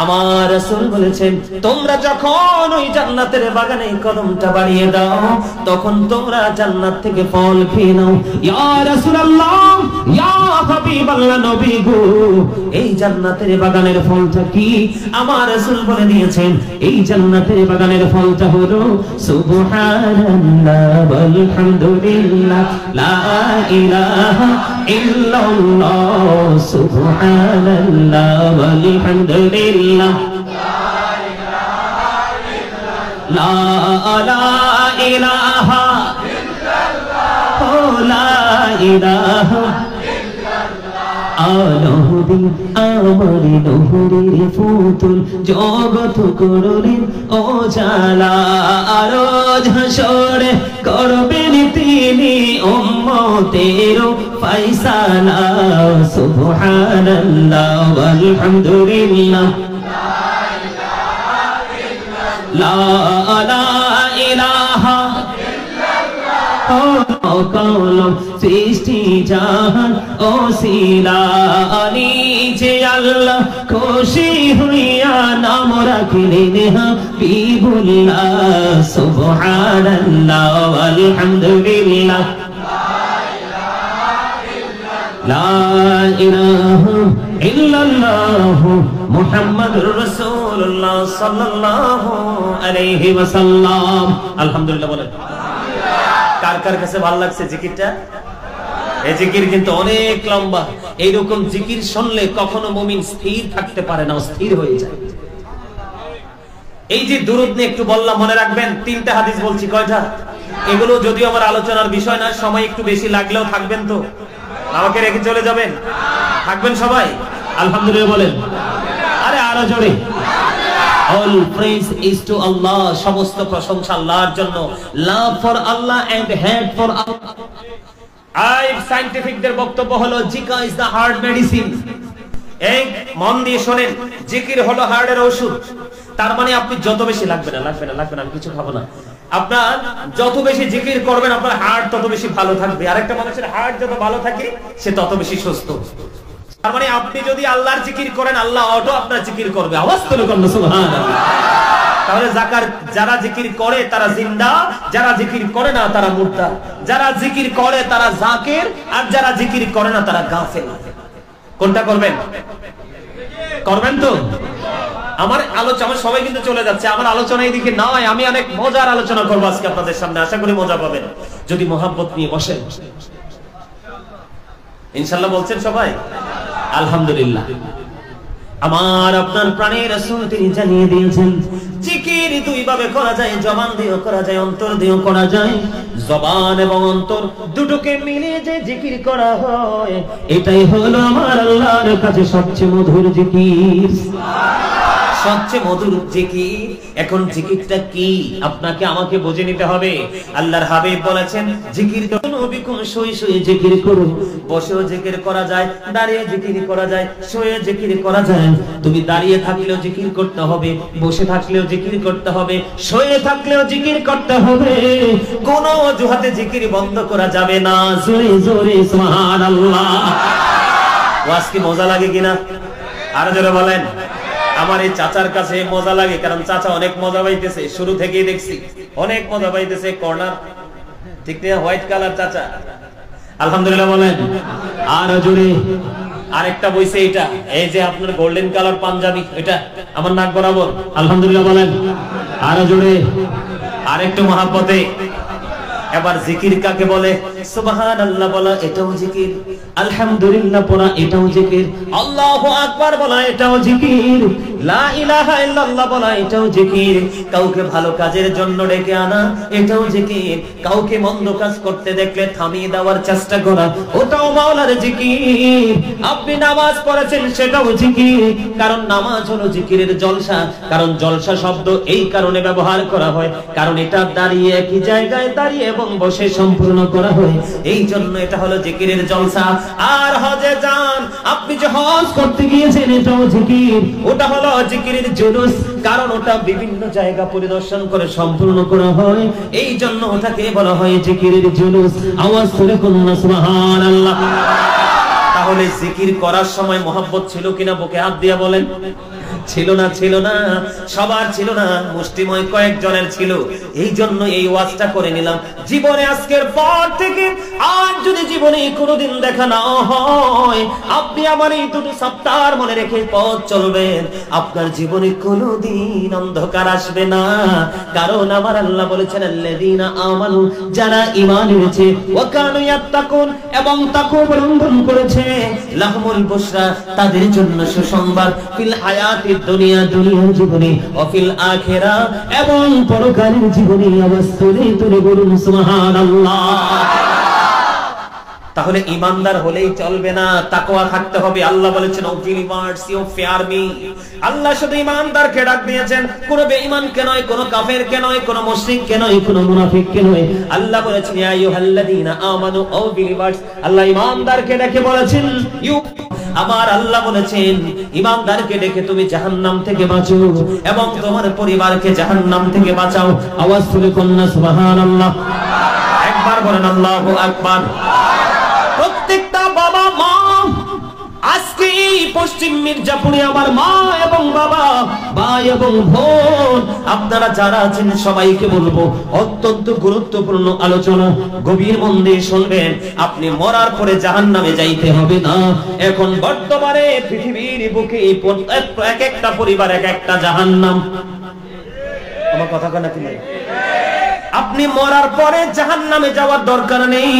আমার রাসূল বলেছেন তোমরা যখন ওই জান্নাতের বাগানে কদমটা বাড়িয়ে দাও তখন তোমরা জান্নাত থেকে ফল খেয়ে নাও। ইয়া রাসূলুল্লাহ, ইয়া হাবিবাল্লাহ, নবী গো, এই জান্নাতের বাগানের ফলটা কি? আমার রাসূল বলে দিয়েছেন এই জান্নাতের বাগানের ফলটা হলো সুবহানাল্লাহ ওয়ালহামদুলিল্লাহ লা ইলাহা ইল্লাল্লাহ সুবহানাল্লাহ ওয়ালহামদুলিল্লাহ লা ইলাহা ইল্লাল্লাহ লা ইলাহা আলোহদিন আমার নহরের ফুতুল জগৎ করলেন ও জালা রোজ হাসরে করবেন তিনি উম্মতের ফয়সালা সুবহানাল্লাহ ওয়ালহামদুলিল্লাহ লা ইলাহা কলম সৃষ্টি জাহান ও সিলানি যে আল্লাহ খুশি হইয়া নাম রাখলেন হাবিবুল্লাহ সুবহানাল্লাহ আলহামদুলিল্লাহ লা ইলাহা ইল্লাল্লাহ মুহাম্মাদুর রাসূলুল্লাহ সাল্লাল্লাহু আলাইহি ওয়াসাল্লাম। আলহামদুলিল্লাহ বলেন। কার কার কাছে ভালো লাগছে জিকিরটা? এই জিকির কিন্তু অনেক লম্বা। এইরকম জিকির শুনলে কখনো মুমিন স্থির থাকতে পারে না, অস্থির হয়ে যায়। এই যে দুরূদ নিয়ে একটু বললাম, মনে রাখবেন তিনটা হাদিস বলছি। কয়টা? এগুলো যদিও আমার আলোচনার বিষয় না, সময় একটু বেশি লাগলেও থাকবেন তো? আমাকে রেখে চলে যাবেন? থাকবেন সবাই? আলহামদুলিল্লাহ বলেন। আরে আরো জোরে। All praise is to Allah. সমস্ত প্রশংসা আল্লাহর জন্য। Love for Allah and hate for Allah. সায়েন্টিফিকদের বক্তব্য হলো জিকির is the heart medicine. এই মন দিয়ে শুনেন, জিকির হলো হার্টের ওষুধ। তার মানে আপনি যত বেশি লাগবে না আমি কিছু খাবো না, আপনার যত বেশি জিকির করবেন আপনার হার্ট তত বেশি ভালো থাকবে। আরেকটা মানুষের হার্ট যত ভালো থাকে সে তত বেশি সুস্থ। তার মানে আপনি যদি আল্লাহর জিকির করেন আল্লাহ অটো আপনার জিকির করবে। আওয়াজ তুলে বলুন সুবহানাল্লাহ। তাহলে যারা জিকির করে তারা জিন্দা, যারা জিকির করে না তারা মুর্দা। যারা জিকির করে তারা জাকির, আর যারা জিকির করে না তারা গাফেল। কোনটা করবেন? করবেন তো? আমার আলোচনা সবাই কিন্তু চলে যাচ্ছে, আমার আলোচনা এইদিকে নয়। আমি অনেক মজার আলোচনা করবো আজকে আপনাদের সামনে, আশা করি মজা পাবেন যদি মহব্বত নিয়ে বসেন ইনশাআল্লাহ। বলছেন সবাই? আলহামদুলিল্লাহ। আমার আপনার প্রাণের রাসূল তিনি জানিয়ে দিয়েছেন জিকির দুই ভাবে করা যায়, জবান দিয়েও করা যায়, অন্তর দিয়েও করা যায়। জবান এবং অন্তর দুটোকে মিলিয়ে যে জিকির করা হয় এটাই হলো আমার আল্লাহর কাছে সবচেয়ে মধুর জিকির, সবচেয়ে মধুর জিকির। এখন জিকিরটা কি আপনাকে আমাকে বুঝে নিতে হবে। আল্লাহর হাবিব বলেছেন জিকির নবীকুম শুয়ে শুয়ে জিকির করো। বসেও জিকির করা যায়, দাঁড়িয়ে জিকির করা যায়, শুয়ে জিকির করা যায়। তুমি দাঁড়িয়ে থাকলেও জিকির করতে হবে, বসে থাকলেও জিকির করতে হবে, শুয়ে থাকলেও জিকির করতে হবে। কোন অজুহাতে জিকির বন্ধ করা যাবে না। জোরে জোরে সুবহানাল্লাহ। ওয়াজ কি মজা লাগে কিনা? আরো জোরে বলেন। আমার এই চাচার কাছে মজা লাগে, কারণ চাচা অনেক মজা পাইতেছে, শুরু থেকেই দেখছি অনেক মজা পাইতেছে। কর্নার ঠিক না? হোয়াইট কালার চাচা। আলহামদুলিল্লাহ বলেন। আর জোরে। আরেকটা বইছে এটা, এই যে আপনার গোল্ডেন কালার পাঞ্জাবি, এটা আমার নাক বরাবর। আলহামদুলিল্লাহ বলেন। আর জোরে। আরেকটু মহাব্বতে। এবার জিকির কাকে বলে? সুবহানাল্লাহ বলা এটাও জিকির, আলহামদুলিল্লাহ পড়া এটাও জিকির, আল্লাহু আকবার বলা এটাও জিকির, লা ইলাহা ইল্লাল্লাহ বলা এটাও জিকির, কাউকে ভালো কাজের জন্য ডেকে আনা এটাও জিকির, কাউকে মন্দ কাজ করতে দেখলে থামিয়ে দেওয়ার চেষ্টা করা ওটাও মাওলার জিকির। আপনি নামাজ পড়েছেন সেটাও জিকির, কারণ নামাজ হলো জিকিরের জলসা। কারণ জলসা শব্দ এই কারণে ব্যবহার করা হয় কারণ এটা দাঁড়িয়ে একই জায়গায় দাঁড়িয়ে এবং বসে সম্পূর্ণ করা হয়, এই জন্য এটা হলো জিকিরের জলসা। আর হজে যান, আপনি যে হজ করতে গিয়েছেন এটাও জিকির, ওটা হলো জিকিরের জুলুস, কারণ ওটা বিভিন্ন জায়গা পরিদর্শন করে সম্পূর্ণ করা হয়, এই জন্য ওটাকে বলা হয় জিকিরের জুলুস। আওয়াজ করে বলুন সুবহানাল্লাহ। তাহলে জিকির করার সময় মহব্বত ছিল কিনা বুকে হাত দিয়ে বলেন। ছিল না, ছিল না, সবার ছিল না, মুষ্টিময় কয়েকজনের ছিল। এই জন্য এই ওয়াজটা করে নিলাম। জীবনে আজকের পর থেকে আর যদি জীবনে কোনোদিন দেখা না হয়, আপনি আমার এই দুটো সপ্তাহ মনে রেখে পথ চলবেন, আপনার জীবনে কোনোদিন অন্ধকার আসবে না। কারণ আমার আল্লাহ বলেছেন, আল্লাযীনা আমানু, যারা ঈমান এনেছে, ওয়া কানু ইয়াত্তাকুন, এবং তাকওয়া অবলম্বন করেছে, লাহুমুল বুশরা, তাদের জন্য সুসংবাদ, ফিল হায়াতিদ দুনিয়া, দুনিয়ার জীবনে, ও ফিল আখিরাহ, এবং পরকালের জীবনে। অবশ্যই তুলে বলুন সুবহানাল্লাহ। তাহলে ইমানদার হলেই চলবে না, তাকওয়া থাকতে হবে। আল্লাহ বলেছেন, O believers you fear me. আল্লাহ শুধু ইমানদারকে ডাক দিয়েছেন, কোন বেঈমানকে নয়, কোন কাফেরকে নয়, কোন মুশরিককে নয়, কোন মুনাফিককে নয়। আল্লাহ বলেছেন, ইয়া আইয়ুহাল্লাযীনা আমানু, ও বিলিভার্স। আল্লাহ ইমানদারকে ডেকে বলেছেন ইউ। আমার আল্লাহ বলেছেন, ইমানদারকে ডেকে তুমি জাহান্নাম থেকে বাঁচো এবং তোমার পরিবারকে জাহান্নাম থেকে বাঁচাও। আওয়াজ তুলে কন্যা সুবহানাল্লাহ। একবার বলেন আল্লাহু আকবার। প্রত্যেকটা বাবা মা, আজকে এই পশ্চিম মির্জাপুরে আমার মা এবং বাবা, ভাই এবং বোন, আপনারা যারা আছেন সবাইকে বলবো, অত্যন্ত গুরুত্বপূর্ণ আলোচনা, গভীর মন দিয়ে শুনবেন। আপনি মরার পরে জাহান্নামে যাইতে হবে না। এখন বর্তমানে পৃথিবীর বুকে এক একটা পরিবার এক একটা জাহান্নাম। আমার কথা কানা কি? আপনি মরার পরে জাহান্নামে যাওয়ার দরকার নেই।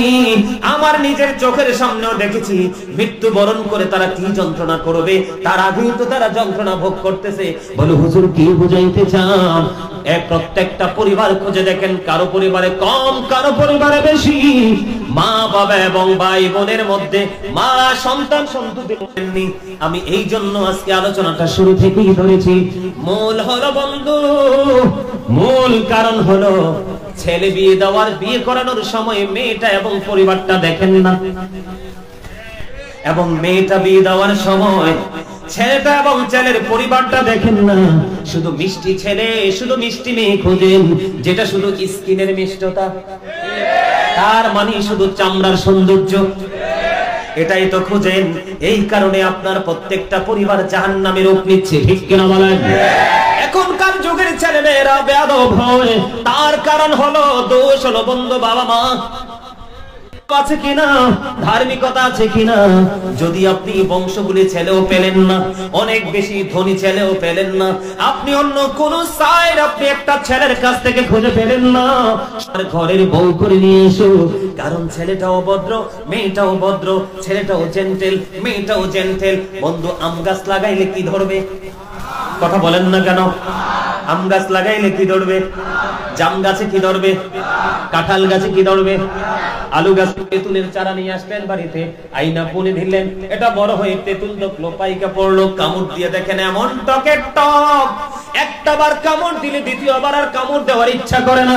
আমার নিজের চোখের সামনেও দেখেছি, মৃত্যুবরণ করে তারা কি যন্ত্রণা করবে, তার আগেই তো তারা যন্ত্রণা ভোগ করতেছে। বলে হুজুর কি বুঝাইতে চান? প্রত্যেকটা পরিবার খুঁজে দেখেন, কারো পরিবারে কম, কারো পরিবারে বেশি। মা বাবা এবং ভাই বোনের মধ্যে মা সন্তান সন্ততি বলেননি। আমি এই জন্য আজকে আলোচনাটা শুরু থেকেই ধরেছি। মূল হলো বন্ধু, মূল কারণ হলো ছেলে বিয়ে দেওয়ার, বিয়ে করানোর সময় মেয়েটা এবং পরিবারটা দেখেন না, এবং মেয়েটা বিয়ে দেওয়ার সময় ছেলেটা এবং ছেলের পরিবারটা দেখেন না। শুধু মিষ্টি ছেলে, শুধু মিষ্টি মেয়ে খোঁজেন, যেটা শুধু স্কিনের মিষ্টতা, তার মানে শুধু চামড়ার সৌন্দর্য, এটাই তো খুঁজেন। এই কারণে আপনার প্রত্যেকটা পরিবার জাহান্নামের রূপ নিচ্ছে, ঠিক কিনা বলেন? এখনকার যুগের ছেলে মেয়েরা বেয়াদব হয়, তার কারণ হলো, দোষ হলো বন্ধু বাবা মা আছে কিনা, ধার্মিকতা আছে কিনা। যদি আপনি বংশগুলি ছেলেও পেলেন না, অনেক বেশি ধনী ছেলেও পেলেন না, আপনি অন্য কোন সাইড আপনি একটা ছেলের কাছ থেকে খুঁজে পেলেন না, ঘরের বউ করে নিয়ে এসো। কারণ ছেলেটাও ভদ্র, মেয়েটাও ভদ্র, ছেলেটাও জেন্টেল, মেয়েটাও জেন্টেল। বন্ধু, আম গাছ লাগাইলে কি ধরবে? কথা বলেন না কেন? আম গাছ লাগাইলে কি ধরবে? জাম গাছে কি ধরবে? কাঁঠাল গাছে কি ধরবে? আলু গাছ, তেঁতুলের চারা নিয়ে আসলেন বাড়িতে, আইনা পুনে দিলেন, এটা বড় হয়ে তেঁতুল দেখলো, পাইকা পড়লো, কামড় দিয়ে দেখেন এমন টকের টক, একটা বার কামড় দিলে দ্বিতীয়বার আর কামড় দেওয়ার ইচ্ছা করে না।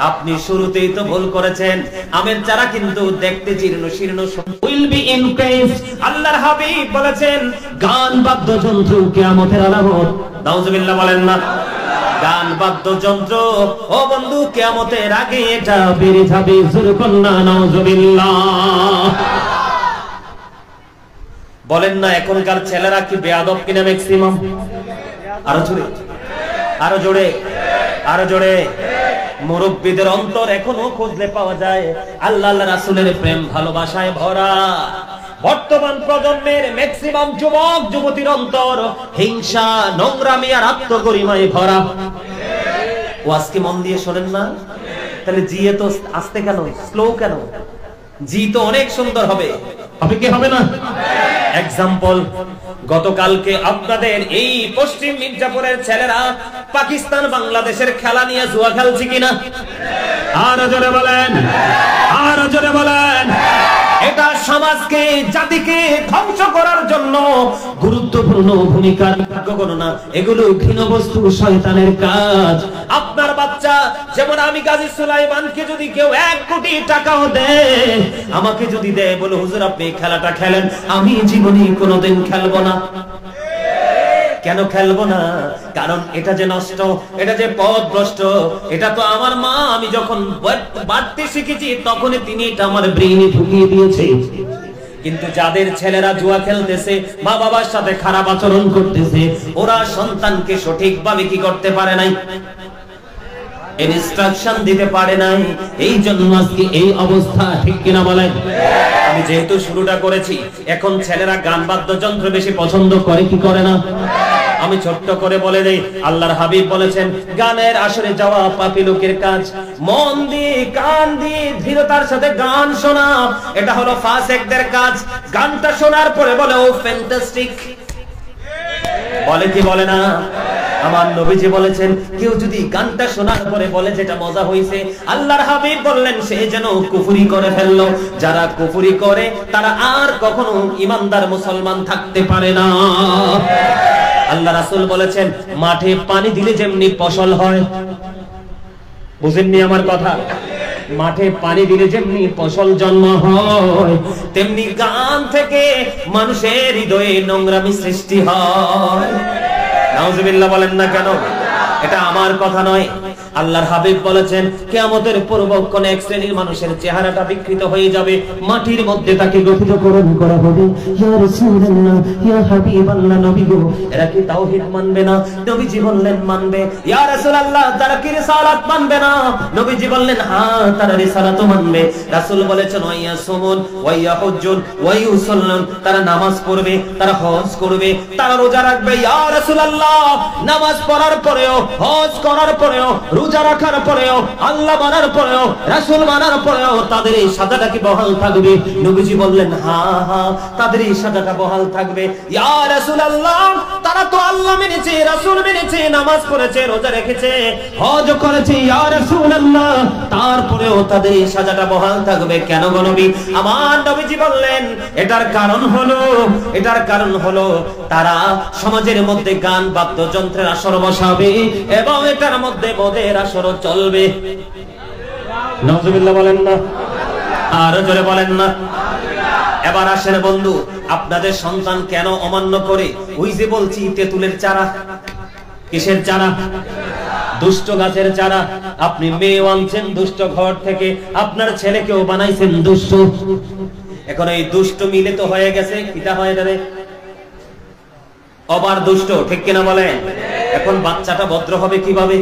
আপনি শুরুতেই তো ভুল করেছেন। আমের চারা কিন্তু দেখতে জীর্ণ শীর্ণ, উইল বি ইনক্রেজড। আল্লাহর হাবিব বলেছেন, গান বাদ্যযন্ত্র কিয়ামতের আলামত। নাউজুবিল্লাহ বলেন না? গান বাদ্যযন্ত্র, ও বন্ধু, কিয়ামতের আগে এটা বেড়ে যাবে। জোরে কন্না নাউজুবিল্লাহ বলেন না? এখনকার ছেলেরা কি বেয়াদব কিনা ম্যাক্সিমাম? আরো জোরে, আরো জোরে, আরো জোরে। মুরব্বীদের অন্তর এখনো খুঁজলে পাওয়া যায় আল্লাহ আল্লাহ রাসূলের প্রেম ভালোবাসায় ভরা। বর্তমান প্রজন্মের ম্যাক্সিমাম যুবক যুবতীর অন্তর হিংসা, নোংরামি আর আত্মগরিমায় ভরা। ও আজকে মন দিয়ে শোনেন না? তাহলে জি এত আস্তে কেন, স্লো কেন? জি তো অনেক সুন্দর হবে, হবে কি হবে না? এক্সাম্পল, গতকালকে আপনাদের এই পশ্চিম মির্জাপুরের ছেলেরা পাকিস্তান বাংলাদেশের খেলা নিয়ে জুয়া খেলছে কিনা? আর জোরে বলেন, আর জোরে বলেন। এটা সমাজকে, জাতিকে ধ্বংস করার জন্য গুরুত্বপূর্ণ ভূমিকা গণনা। এগুলো ঘৃণ বস্তু, শয়তানের কাজ। আপনার বাচ্চা, যেমন আমি গাজী সুলাইমানকে যদি কেউ 1 কোটি টাকাও দেয়, আমাকে যদি দেয়, বলে হুজুর আপনি খেলাটা খেলেন, আমি জীবনে কোনোদিন খেলবো না। কেন খেলবো না? কারণ এটা যে নষ্ট, এটা যে পথভ্রষ্ট, এটা তো আমার মা, আমি যখন বাড়তে শিখেছি তখনই তিনি এটা আমার ব্রেইনে ঢুকিয়ে দিয়েছে। কিন্তু যাদের ছেলেরা জুয়া খেলতেছে, মা বাবার সাথে খারাপ আচরণ করতেছে, ওরা সন্তানকে সঠিকভাবে কি করতে পারে নাই, ইনস্ট্রাকশন দিতে পারে নাই। এই জন্য আজকে এই অবস্থা, ঠিক কিনা বলেন? আমি যেহেতু শুরুটা করেছি, এখন ছেলেরা গান বাদ্যযন্ত্র বেশি পছন্দ করে কি করে না? আমি ছোট্ট করে বলে দেই, আল্লাহর হাবিব বলেছেন গানের আসরে যাওয়া পাপী লোকের কাজ। মন দিয়ে কান দিয়ে ধীরতার সাথে গান শোনা, এটা হলো ফাসিকদের কাজ। গানটা শোনার পরে বলে ও ফ্যান্টাস্টিক, বলে কি বলে না? আমার নবীজি বলেছেন কেউ যদি গানটা শোনার পরে বলে যেটা মজা হইছে, আল্লাহর হাবিব বললেন সে যেন কুফরি করে ফেললো। যারা কুফরি করে তারা আর কখনো ইমানদার মুসলমান থাকতে পারে না। আল্লাহ রাসূল বলেছেন মাঠে পানি দিলে যেমনি ফসল হয়, বুঝেননি আমার কথা? মাঠে পানি দিলে যেমনি ফসল জন্ম হয়, তেমনি গান থেকে মানুষের হৃদয়ে নোংরামি সৃষ্টি হয়। নাউজুবিল্লাহ বলেন না কেন? এটা আমার কথা নয়, আল্লাহর হাবিব বলেছেন কিয়ামতের পূর্বক্ষণ এক শ্রেণীর মানুষের চেহারাটা বিকৃত হয়ে যাবে, মাটির মধ্যে তাকে গঠিতকরণ করা হবে। ইয়া রাসূলুল্লাহ, ইয়া হাবিবাল্লাহ, নবী গো, এরা কি তাওহীদ মানবে না? নবীজি বললেন মানবে। ইয়া রাসূলুল্লাহ, তারা কি রিসালাত মানবে না? নবীজি বললেন হ্যাঁ, তারা রিসালাতও মানবে। রাসূল বলেছেন ওয়া সুমুন ওয়া ইয়াহুজ্জুন ওয়া ইউসাল্লুন, তারা নামাজ পড়বে, তারা হজ করবে, তারা রোজা রাখবে। ইয়া রাসূলুল্লাহ, নামাজ পড়ার পরেও, হজ করার পরেও, রোজা রাখার পরেও, আল্লাহ মানার পরেও, রাসূল মানার পরেও তাদের এই সাজাটা কি বহাল থাকবে? নবীজি বললেন হ্যাঁ হ্যাঁ, তাদের এই সাজাটা বহাল থাকবে। ইয়া রাসূলুল্লাহ, তারা তো আল্লাহ মেনেছে, রাসূল মেনেছে, নামাজ পড়েছে, রোজা রেখেছে, হজ করেছে, ইয়া রাসূলুল্লাহ, তারপরেও তাদের এই সাজাটা বহাল থাকবে কেন গো নবী? আমার নবীজি বললেন এটার কারণ হলো তারা সমাজের মধ্যে গান বাদ্যযন্ত্রের আসর বসাবে এবং এটার মধ্যে মদের আসর চলবে। নাউজুবিল্লাহ বলেন না? আরো জোরে বলেন না? এবার আসেন বন্ধু, আপনাদের সন্তান কেন অমান্য করে? ওই যে বলছি তেঁতুলের চারা, কিসের চারা? দুষ্ট গাছের চারা। আপনি মেয়ে আনছেন দুষ্ট ঘর থেকে, আপনার ছেলেকেও বানাইছেন দুষ্ট। এখন এই দুষ্ট মিলে তো হয়ে গেছে, কিটা হয় রে? আবার দুষ্ট, ঠিক কিনা বলেন? এখন বাচ্চাটা ভদ্র হবে কিভাবে?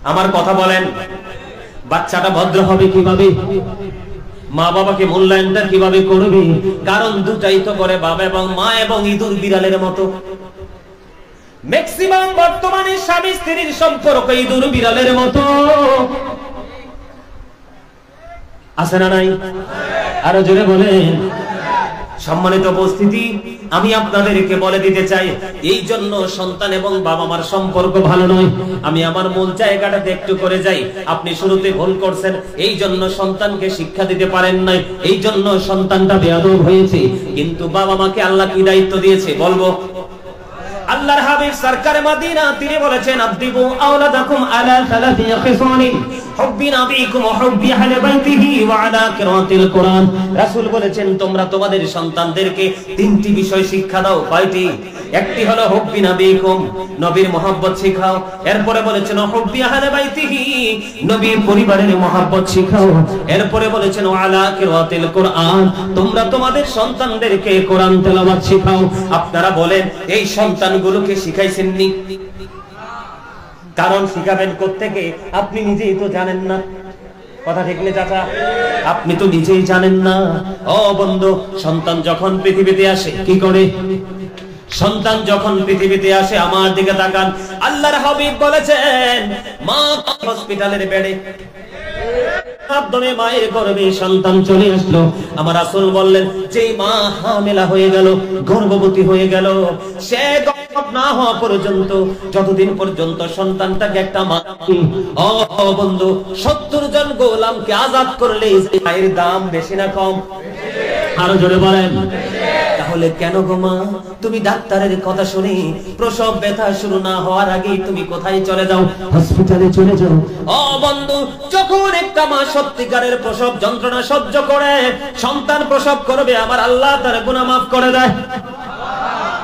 আমার কথা বলেন, বাচ্চাটা ভদ্র হবে কিভাবে? মা বাবাকে মূল্যায়নটা কিভাবে করবে? কারণ দুটাই তো করে বাবা এবং মা, এবং ইঁদুর বিড়ালের মতো। ম্যাক্সিমাম বর্তমানে স্বামী স্ত্রীর সম্পর্ক ইঁদুর বিড়ালের মতো, আছে না নাই? আরো জোরে বলেন। সম্মানিত উপস্থিতি, আমি আপনাদেরকে বলে দিতে চাই, এই জন্য সন্তান এবং বাবা মার সম্পর্ক ভালো নয়। আমি আমার মূল জায়গাটাতে একটু করে যাই। আপনি শুরুতে ভুল করছেন, এই জন্য সন্তানকে শিক্ষা দিতে পারেন নাই, এই জন্য সন্তানটা বেয়াদব হয়েছে। কিন্তু বাবা মাকে আল্লাহ কি দায়িত্ব দিয়েছে বলবো? আল্লাহর হাবিব সরকার মদিনা তিনি বলেছেন আদিবু আওলাদাকুম আলা সালাতি খিসানি হুব্বি নবিকুম ওয়া হুব্বি আহলি বাইতিহি ওয়া আলা কিরাতিল কুরআন। রাসূল বলেছেন তোমরা তোমাদের সন্তানদেরকে তিনটি বিষয় শিক্ষা দাও। কয়টি? একটি হলো হুব্বি নবিকুম, নবীর মহব্বত শেখাও। এরপরে বলেছেন হুব্বি আহলি বাইতিহি, নবীর পরিবারের মহব্বত শেখাও। এরপরে বলেছেন ওয়া আলা কিরাতিল কুরআন, তোমরা তোমাদের সন্তানদেরকে কোরআন তেলাওয়াত শেখাও। আপনারা বলেন এই সন্তানগুলোকে শিখাইছেননি? কারণ শিখাবেন কোত্থেকে? আপনি নিজেই তো জানেন না। কথা ঠিক না চাচা? আপনি তো নিজেই জানেন না। ও বন্ধু, সন্তান যখন পৃথিবীতে আসে কি করে? সন্তান যখন পৃথিবীতে আসে, আমার দিকে তাকান, আল্লাহর হাবিব বলেছেন মা হসপিটালের বেডে, মাধ্যমে মায়ের গর্ভে সন্তান চলে আসলো। আমার রাসূল বললেন যে মা হামেলা হয়ে গেল, গর্ভবতী হয়ে গেল, সে গর্ভ না হওয়া পর্যন্ত, যতদিন পর্যন্ত সন্তানটাকে একটা মা, ও বন্ধু, 70 জন গোলামকে আজাদ করলে মায়ের দাম বেশি না কম? আরো জোরে বলেন। তাহলে কেন গো মা তুমি ডাক্তারের কথা শুনে প্রসব ব্যথা শুরু না হওয়ার আগেই তুমি কোথায় চলে যাও? হসপিটালে চলে যাও। ও বন্ধু, যখন একটা মা সত্যিকারের প্রসব যন্ত্রণা সহ্য করে সন্তান প্রসব করবে, আমার আল্লাহ তার গুনাহ মাফ করে দেয়।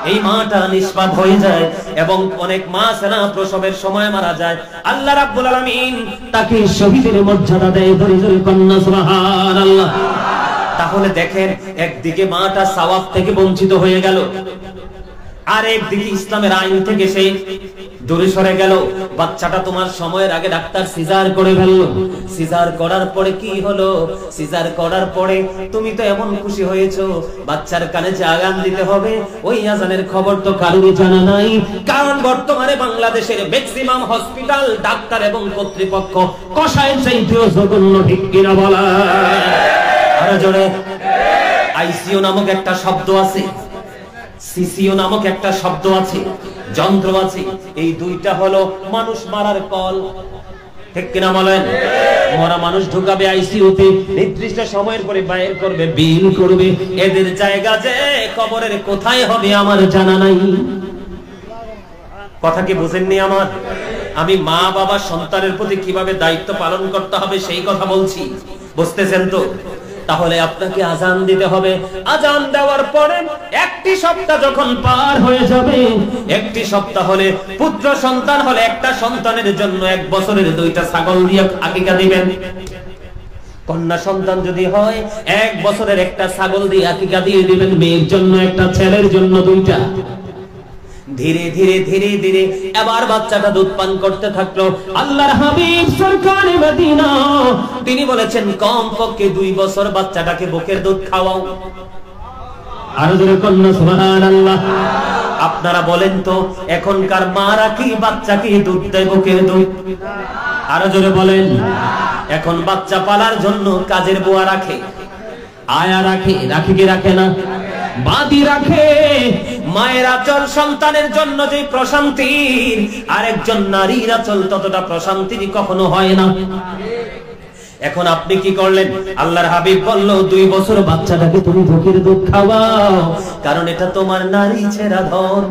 এই মাটা নিষ্পাপ হয়ে যায়, এবং অনেক মা সেনা প্রসবের সময় মারা যায়। আল্লাহ রাব্বুল আলামিন তাকে শহীদের মর্যাদা দেয়। দরিদ্র কন্যা, সুবহানাল্লাহ। তাহলে দেখেন, একদিকে মাটা সওয়াব থেকে বঞ্চিত হয়ে গেল, আর একদিকে ইসলামের আইন থেকে সে দূরে সরে গেল। বাচ্চাটা তোমার সময়ের আগে ডাক্তার সিজার করে ফেললো, সিজার করার পরে কি হলো? সিজার করার পরে তুমি তো এমন খুশি হয়েছো, বাচ্চার কানে যে আজান দিতে হবে, ওই আজানের খবর তো কারোরই জানা নাই। কারণ বর্তমানে বাংলাদেশের ম্যাক্সিমাম হসপিটাল, ডাক্তার এবং কর্তৃপক্ষ কসাইয়ের চাইতেও জঘন্য, ঠিক কিনা বলা? আরো জোরে। আইসিইউ নামক একটা শব্দ আছে, সিসিও নামক একটা শব্দ আছে, যন্ত্র আছে। এই দুইটা হলো মানুষ মারার কল, ঠিক কিনা বলেন? মরা মানুষ ঢুকাবে আইসিইউতে, নির্দিষ্ট সময়ের পরে বাইর করবে, বিল করবে। এদের জায়গা যে কবরের কোথায় হবে আমার জানা নাই। কথা কি বুঝেননি আমার? আমি মা বাবা সন্তানের প্রতি কিভাবে দায়িত্ব পালন করতে হবে সেই কথা বলছি, বুঝতেছেন তো? তাহলে আপনাকে আজান দিতে হবে। আজান দেওয়ার পরে একটি সপ্তাহ যখন পার হয়ে যাবে, একটি সপ্তাহ হলে পুত্র সন্তান হলে একটা সন্তানের জন্য 1 বছরের 2টা ছাগল দিয়ে আকিকা দিবেন। কন্যা সন্তান যদি হয় 1 বছরের একটা ছাগল দিয়ে আকিকা দিয়ে দিবেন। মেয়ের জন্য একটা, ছেলের জন্য 2টা। ধীরে ধীরে ধীরে ধীরে এবার বাচ্চাটা দুধ পান করতে থাকলো। আল্লাহর হাবিব সরকারে মদিনা তিনি বলেছেন কমপক্ষে 2 বছর বাচ্চাটাকে বুকের দুধ খাওয়াও। আর জোরে কন্যা সুবহানাল্লাহ। আপনারা বলেন তো, এখনকার মারা কি বাচ্চাকে দুধ দেয়, বুকের দুধ? আর জোরে বলেন। এখন বাচ্চা পালার জন্য কাজের বুয়া রাখে, আয়া রাখে, রাখে কি রাখে না? বাদি রাখে। মায়ের আঁচল সন্তানের জন্য যে প্রশান্তির, আরেকজন নারীর আঁচল ততটা প্রশান্তির কখনো হয় না। এখন আপনি কি করলেন? আল্লাহর হাবিব বলল 2 বছর বাচ্চাটাকে তুমি বুকের দুধ খাওয়াও, কারণ এটা তোমার নারী ছেঁড়া ধন,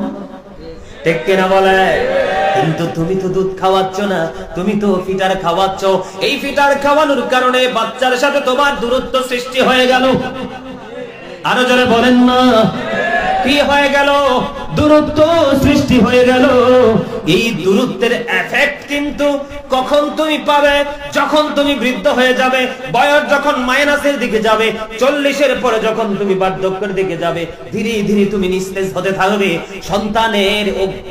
ঠিক কিনা বলে? কিন্তু তুমি তো দুধ খাওয়াচ্ছ না, তুমি তো ফিটার খাওয়াচ্ছ। এই ফিটার খাওয়ানোর কারণে বাচ্চার সাথে তোমার দূরত্ব সৃষ্টি হয়ে গেল। আরো জোরে বলেন না, কি হয়ে গেল? দূরত্ব সৃষ্টি হয়ে গেল। এই দূরত্বের এফেক্ট কিন্তু কখন তুমি পাবে? যখন তুমি বৃদ্ধ হয়ে যাবে, বয়স যখন মাইনাসের দিকে যাবে, 40-এর পরে যখন তুমি বার্ধক্যের দিকে যাবে, ধীরে ধীরে তুমি নিস্তেজ হতে থাকবে, সন্তানের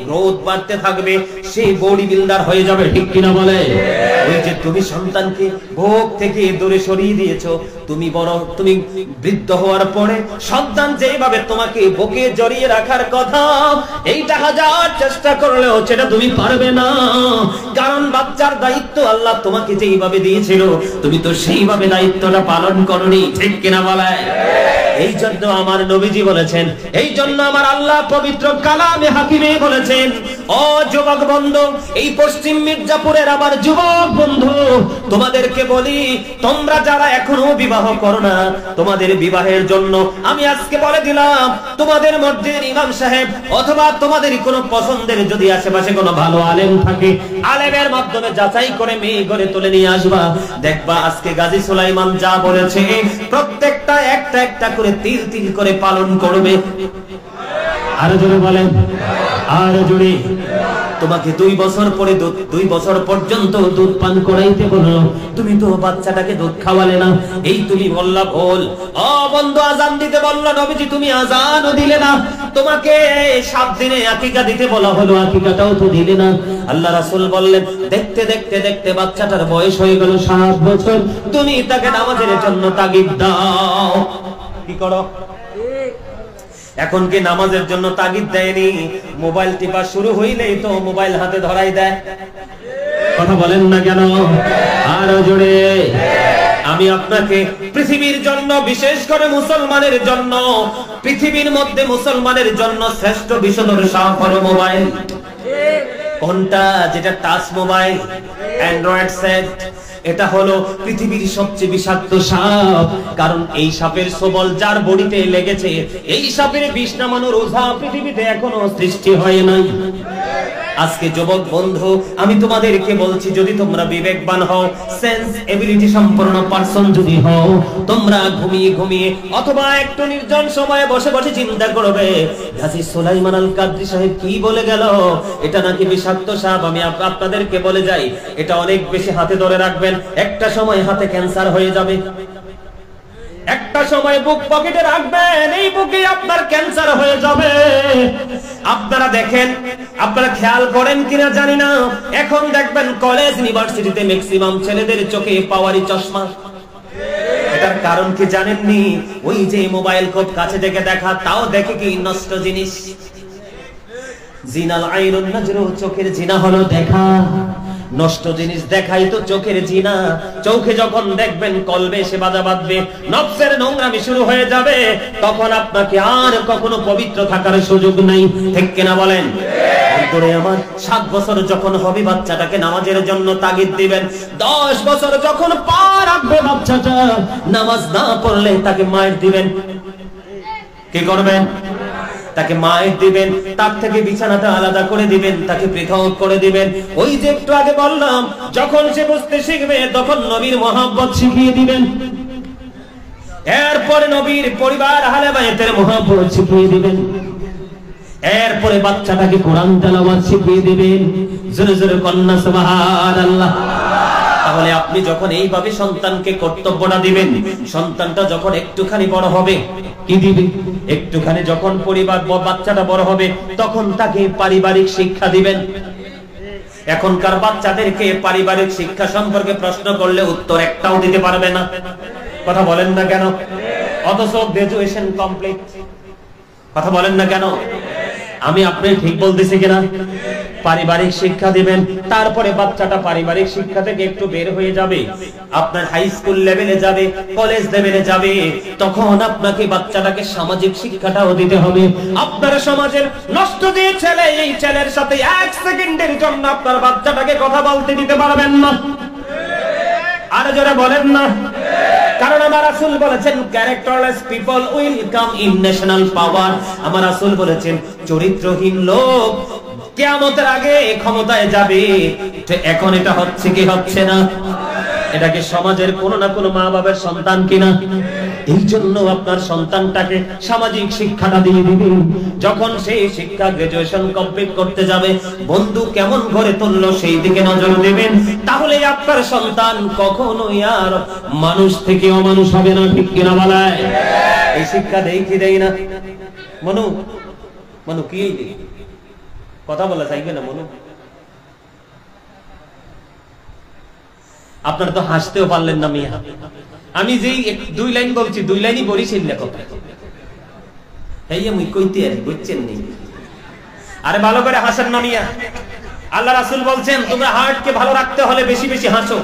গ্রোথ বাড়তে থাকবে, সে বডি বিল্ডার হয়ে যাবে, ঠিক কিনা বলে? ওই যে তুমি সন্তানকে ভোগ থেকে দূরে সরিয়ে দিয়েছো, তুমি বৃদ্ধ হওয়ার পরে সন্তান যেভাবে তোমাকে বুকে জড়িয়ে রাখার কথা, এইটা 1000 চেষ্টা করলেও সেটা তুমি পারবে না। কারণ বাচ্চার দায়িত্ব আল্লাহ তোমাকে যেইভাবে দিয়েছিল, তুমি তো সেইভাবে দায়িত্বটা পালন করনি, ঠিক কিনা বলে? এই জন্য আমার নবীজি বলেছেন, এই জন্য আমার আল্লাহ পবিত্র কালামে হাকিমে বলেছেন, ও যুবক বন্ধু, এই পশ্চিম মির্জাপুরের আমার যুবক বন্ধু, তোমাদেরকে বলি, তোমরা যারা এখনো বিবাহ করো না, তোমাদের বিবাহের জন্য আমি আজকে বলে দিলাম, তোমাদের মসজিদের ইমাম সাহেব অথবা তোমাদের কোনো পছন্দের যদি আশেপাশে কোনো ভালো আলেম থাকে, আলেমের মাধ্যমে যাচাই করে মেয়ে ঘরে তুলে নিয়ে আসবা। দেখবা আজকে গাজী সুলাইমান যা বলেছে, প্রত্যেকটা একটা একটা করে তিল তিল করে পালন করবে। আরো জোরে বলেন, আরো জোরে। তোমাকে 2 বছর পরে 2 বছর পর্যন্ত দুধ পান করাইতে বললো, তুমি তো বাচ্চাটাকে দুধ খাওয়ালে না। এই তুমি বললা ভুল। ও বন্ধু, আজান দিতে বললো নবীজি, তুমি আজানও দিলে না। তোমাকে 7 দিনে আকিকা দিতে বলা হলো, আকিকাটাও তো দিলে না। আল্লাহ রাসূল বললেন, দেখতে দেখতে দেখতে বাচ্চাটার বয়স হয়ে গেল 7 বছর, তুমি তাকে নামাজের জন্য তাগিদ দাও। কি করো? এখন কি নামাজের জন্য তাগিদ দেয়নি? মোবাইল টিপা শুরু হইলেই তো মোবাইল হাতে ধরাই দেয়। কথা বলেন না কেন? আরো জোরে। আমি আপনাকে পৃথিবীর জন্য, বিশেষ করে মুসলমানের জন্য, পৃথিবীর মধ্যে মুসলমানের জন্য শ্রেষ্ঠ বিনোদন সাপ হলো মোবাইল। কোনটা? যেটা টাচ মোবাইল, অ্যান্ড্রয়েড সেট। এটা হলো পৃথিবীর সবচেয়ে বিষাক্ত সাপ। কারণ এই সাপের ছোবল যার বডিতে লেগেছে, এই সাপের বিষ নামানোর ওঝা পৃথিবীতে এখনো সৃষ্টি হয় নাই। আজকে যুবক বন্ধু, আমি তোমাদেরকে বলছি, যদি তোমরা বিবেকবান হও, সেন্স এবিলিটি সম্পন্ন পারসন যদি হও, তোমরা ঘুমিয়ে ঘুমিয়ে অথবা একটু নির্জন সময়ে বসে বসে চিন্তা করবে, গাজী সুলাইমান আল কাদরি সাহেব কি বলে গেল, এটা নাকি বিষাক্ত সাপ। আমি আপনাদেরকে বলে যাই, এটা অনেক বেশি হাতে ধরে রাখবেন, একটা সময় হাতে ক্যান্সার হয়ে যাবে। একটা সময় বুক পকেটে রাখবেন, এই বুকে আপনার ক্যান্সার হয়ে যাবে। আপনারা দেখেন, আপনারা খেয়াল করেন কিনা জানি না, এখন দেখবেন কলেজ ইউনিভার্সিটিতে ম্যাক্সিমাম ছেলেদের চোখে পাওয়ারি চশমা। এটার কারণ কি জানেননি? ওই যে মোবাইল খুব কাছে থেকে দেখা, তাও দেখে কি নষ্ট জিনিস। জিনাল আইনুন নাজরু, চোখের জিনা হলো দেখা, নষ্ট জিনিস দেখাই তো চোখের জিনা। চোখে যখন দেখবেন কলবে সে বাধা বাঁধবে, নফসের নোংরামি শুরু হয়ে যাবে, তখন আপনাকে আর কখনো পবিত্র থাকার সুযোগ নাই। ঠিক কিনা বলেন? অন্তরে আমার 7 বছর যখন হবে বাচ্চাটাকে নামাজের জন্য তাগিদ দিবেন, 10 বছর যখন পা রাখবে বাচ্চাটা, নামাজ না পড়লে তাকে মায়ের দিবেন। কি করবেন? তাকে মায়ের দিবেন, তার থেকে বিছানাটা আলাদা করে দিবেন, তাকে পৃথক করে দিবেন। ওই যে একটু আগে বললাম, যখন সে বুঝতে শিখবে তখন নবীর মহব্বত শিখিয়ে দিবেন, এরপরে নবীর পরিবার আহলে বাইতের মহব্বত শিখিয়ে দিবেন, এরপরে বাচ্চাটাকে কোরআন তেলাওয়াত শিখিয়ে দিবেন। জোরে জোরে কন্যা সুবহানাল্লাহ। তাহলে আপনি যখন এইভাবে সন্তানকে কর্তব্যটা দিবেন, সন্তানটা যখন একটুখানি বড় হবে কি দিবেন? একটুখানি যখন পরিবার বাচ্চাটা বড় হবে তখন তাকে পারিবারিক শিক্ষা দিবেন। এখনকার বাচ্চাদেরকে পারিবারিক শিক্ষা সম্পর্কে প্রশ্ন করলে উত্তর একটাও দিতে পারবে না। কথা বলেন না কেন? অথচ গ্রাজুয়েশন কমপ্লিট। কথা বলেন না কেন? আমি আপনি ঠিক বলতেছি কিনা? পারিবারিক শিক্ষা দিবেন, তারপরে বাচ্চাটা পারিবারিক শিক্ষা থেকে একটু বের হয়ে যাবে, আপনার হাই স্কুল লেভেলে যাবে, কলেজ লেভেলে যাবে, তখন আপনাকে বাচ্চাটাকে সামাজিক শিক্ষাটাও দিতে হবে। আপনার সমাজের নষ্ট যে ছেলে, এই ছেলের সাথে 1 সেকেন্ডের জন্য আপনার বাচ্চাটাকে কথা বলতে দিতে পারবেন না। আর যারা বলেন না, কারণ আমার রাসূল বলেছেন characterless people will come in national power. আমার রাসূল বলেছেন চরিত্রহীন লোক কিয়ামতের আগে ক্ষমতায় যাবে। তো এখন এটা হচ্ছে কি হচ্ছে না? এটাকে সমাজের কোন না কোন মা বাবার সন্তান কিনা? এই জন্য আপনার সন্তানটাকে সামাজিক শিক্ষাটা দিয়ে দিবেন। যখন সেই শিক্ষা গ্রাজুয়েশন কমপ্লিট করতে যাবে, বন্ধু কেমন ঘরে তুললো সেই দিকে নজর দেবেন। তাহলে আপনার সন্তান কখনোই আর মানুষ থেকে অমানুষ হবে না। ঠিক কিনা বলায়? এই শিক্ষা দেই কি দেই না? মনু মনু কি কথা বলা চাইবে না? মনু, আপনারা তো হাসতেও পারলেন না মিয়া। আমি যেই 2 লাইন বলছি, 2 লাইনই বরিশাল লেখক। এই আমি কইতে আর বুঝছেন নি? আরে ভালো করে হাসেন না মিয়া। আল্লাহ রাসূল বলছেন তোমরা হার্টকে ভালো রাখতে হলে বেশি বেশি হাসো,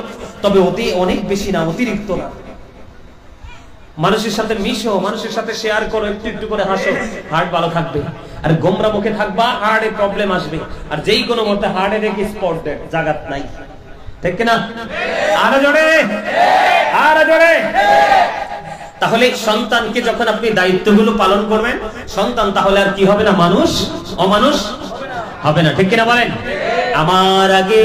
তবে অনেক বেশি না, অতিরিক্ত না। মানুষের সাথে মিশো, মানুষের সাথে শেয়ার করো, একটু একটু করে হাসো, হার্ট ভালো থাকবে। আর গোমরা মুখে থাকবা, হার্টে প্রবলেম আসবে। আর যেই কোনো মতে হার্টে দেখি স্পট ডেড, জাগাত নাই। ঠিক কিনা? আরো জোরে, আরো জোরে। তাহলে সন্তানকে যখন আপনি দায়িত্বগুলো পালন করবেন, সন্তান তাহলে আর কি হবে না? মানুষ, অমানুষ হবে না। ঠিক কিনা বলেন? আমার আগে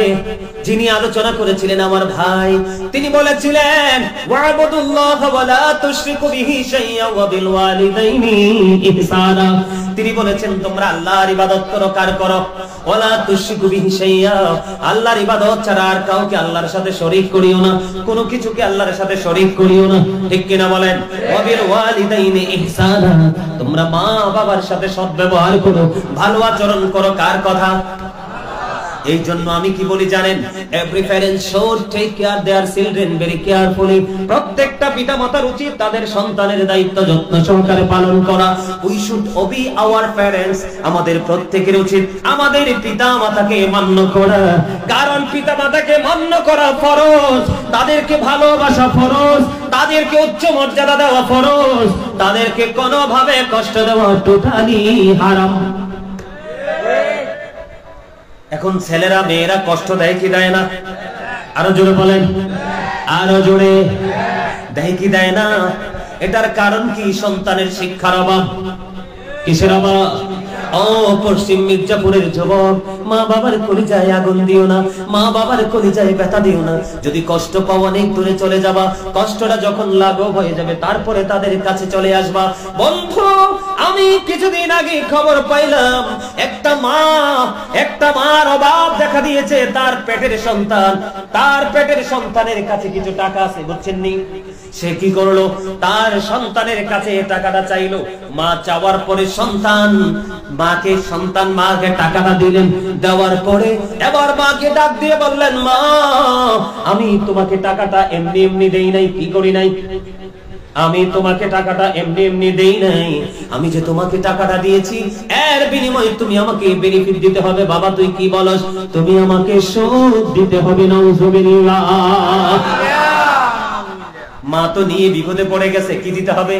যিনি আলোচনা করেছিলেন আমার ভাই, তিনি বলেছিলেন ওয়াবুদুল্লাহ ওয়ালা তুশরিকু বিহি শাইআ ওয়া বিল ওয়ালিদাইনি ইহসানা। তিনি বলেছেন তোমরা আল্লাহর ইবাদত করো। কার করো? ওয়ালা তুশরিকু বিহি শাইআ, আল্লাহর ইবাদত ছাড়া আর কাউকে আল্লাহর সাথে শরীক করিও না, কোনো কিছুকে আল্লাহর সাথে শরীক করিও না। ঠিক কিনা বলেন? ওয়া বিল ওয়ালিদাইনি ইহসানা, তোমরা মা বাবার সাথে সদ্ব্যবহার করো, ভালো আচরণ করো। কার কথা? এই জন্য আমি কি বলি জানেন? Every parent should take care their children very carefully. প্রত্যেকটা পিতামাতার উচিত তাদের সন্তানের দায়িত্ব যত্ন সহকারে পালন করা। We should Obi our parents, আমাদের প্রত্যেকের উচিত আমাদের পিতামাতাকে মান্য করা। কারণ পিতামাতাকে মান্য করা ফরজ, তাদেরকে ভালোবাসা ফরজ, তাদেরকে উচ্চ মর্যাদা দেওয়া ফরজ, তাদেরকে কোনোভাবে কষ্ট দেওয়া টোটালি হারাম। এখন ছেলেরা মেয়েরা কষ্ট দেয় কি দেয় না? আরো জোরে বলেন, আরো জোরে। দেয় কি দেয় না? এটার কারণ কি? সন্তানের শিক্ষার অভাব। কিসের অভাব? ও পশ্চিম মির্জাপুরের যুবক, মা বাবার কলিজায় আগুন দিও না, মা বাবার কলিজায় ব্যথা দিও না। যদি কষ্ট পাও অনেক দূরে চলে যাবা, কষ্টটা যখন লাঘব হয়ে যাবে তারপরে তাদের কাছে চলে আসবা। বন্ধু, আমি কিছুদিন আগে খবর পাইলাম একটা মার অভাব দেখা দিয়েছে। তার পেটের সন্তানের কাছে কিছু টাকা আছে, বুঝছেন নি? সে কি করলো? তার সন্তানের কাছে টাকাটা চাইলো। মা চাওয়ার পরে মাকে টাকাটা দিলেন। দেওয়ার পরে এবার মাকে ডাক দিয়ে বললেন, মা আমি তোমাকে টাকাটা এমনি এমনি দেই নাই, কি করি নাই, আমি তোমাকে টাকাটা এমনি এমনি দেই নাই। আমি যে তোমাকে টাকাটা দিয়েছি এর বিনিময়ে তুমি আমাকে বেনিফিট দিতে হবে। বাবা তুই কি বলস? তুমি আমাকে সুদ দিতে হবে। নাউজুবিল্লাহ। মা তো নিয়ে বিপদে পড়ে গেছে, কি দিতে হবে?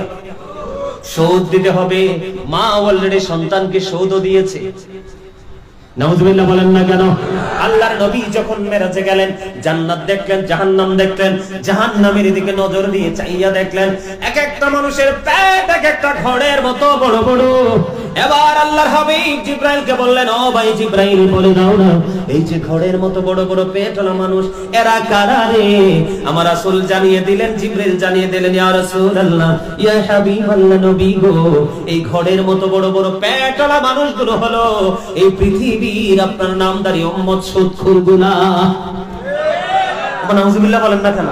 সুদ দিতে হবে। মা অলরেডি সন্তানকে সুদও দিয়েছে। নাউজুবিল্লাহ বলেন না কেন? আল্লাহর নবী যখন মেরাজে গেলেন, জান্নাত দেখলেন, জাহান্নাম দেখলেন, জাহান্নামের দিকে নজর দিয়ে চাইয়া দেখলেন এক একটা মানুষের পেট এক একটা ঘরের মতো বড় বড়। এবার আল্লাহর হাবিব জিবরাইলকে বললেন, ও ভাই জিবরাইল বলে দাও না, এই যে ঘরের মতো বড় বড় পেটওয়ালা মানুষ এরা কারা রে? আমার রাসূল জানিয়ে দিলেন, জিবরাইল জানিয়ে দিলেন, ইয়া রাসূলুল্লাহ, ইয়া হাবিবাল্লাহ, নবী গো, এই ঘরের মতো বড় বড় পেটওয়ালা মানুষগুলো হলো এই পৃথিবী আপনার নামদারি উম্মত সুদখোরগুলা। নাউজুবিল্লাহ বলেন না কেন?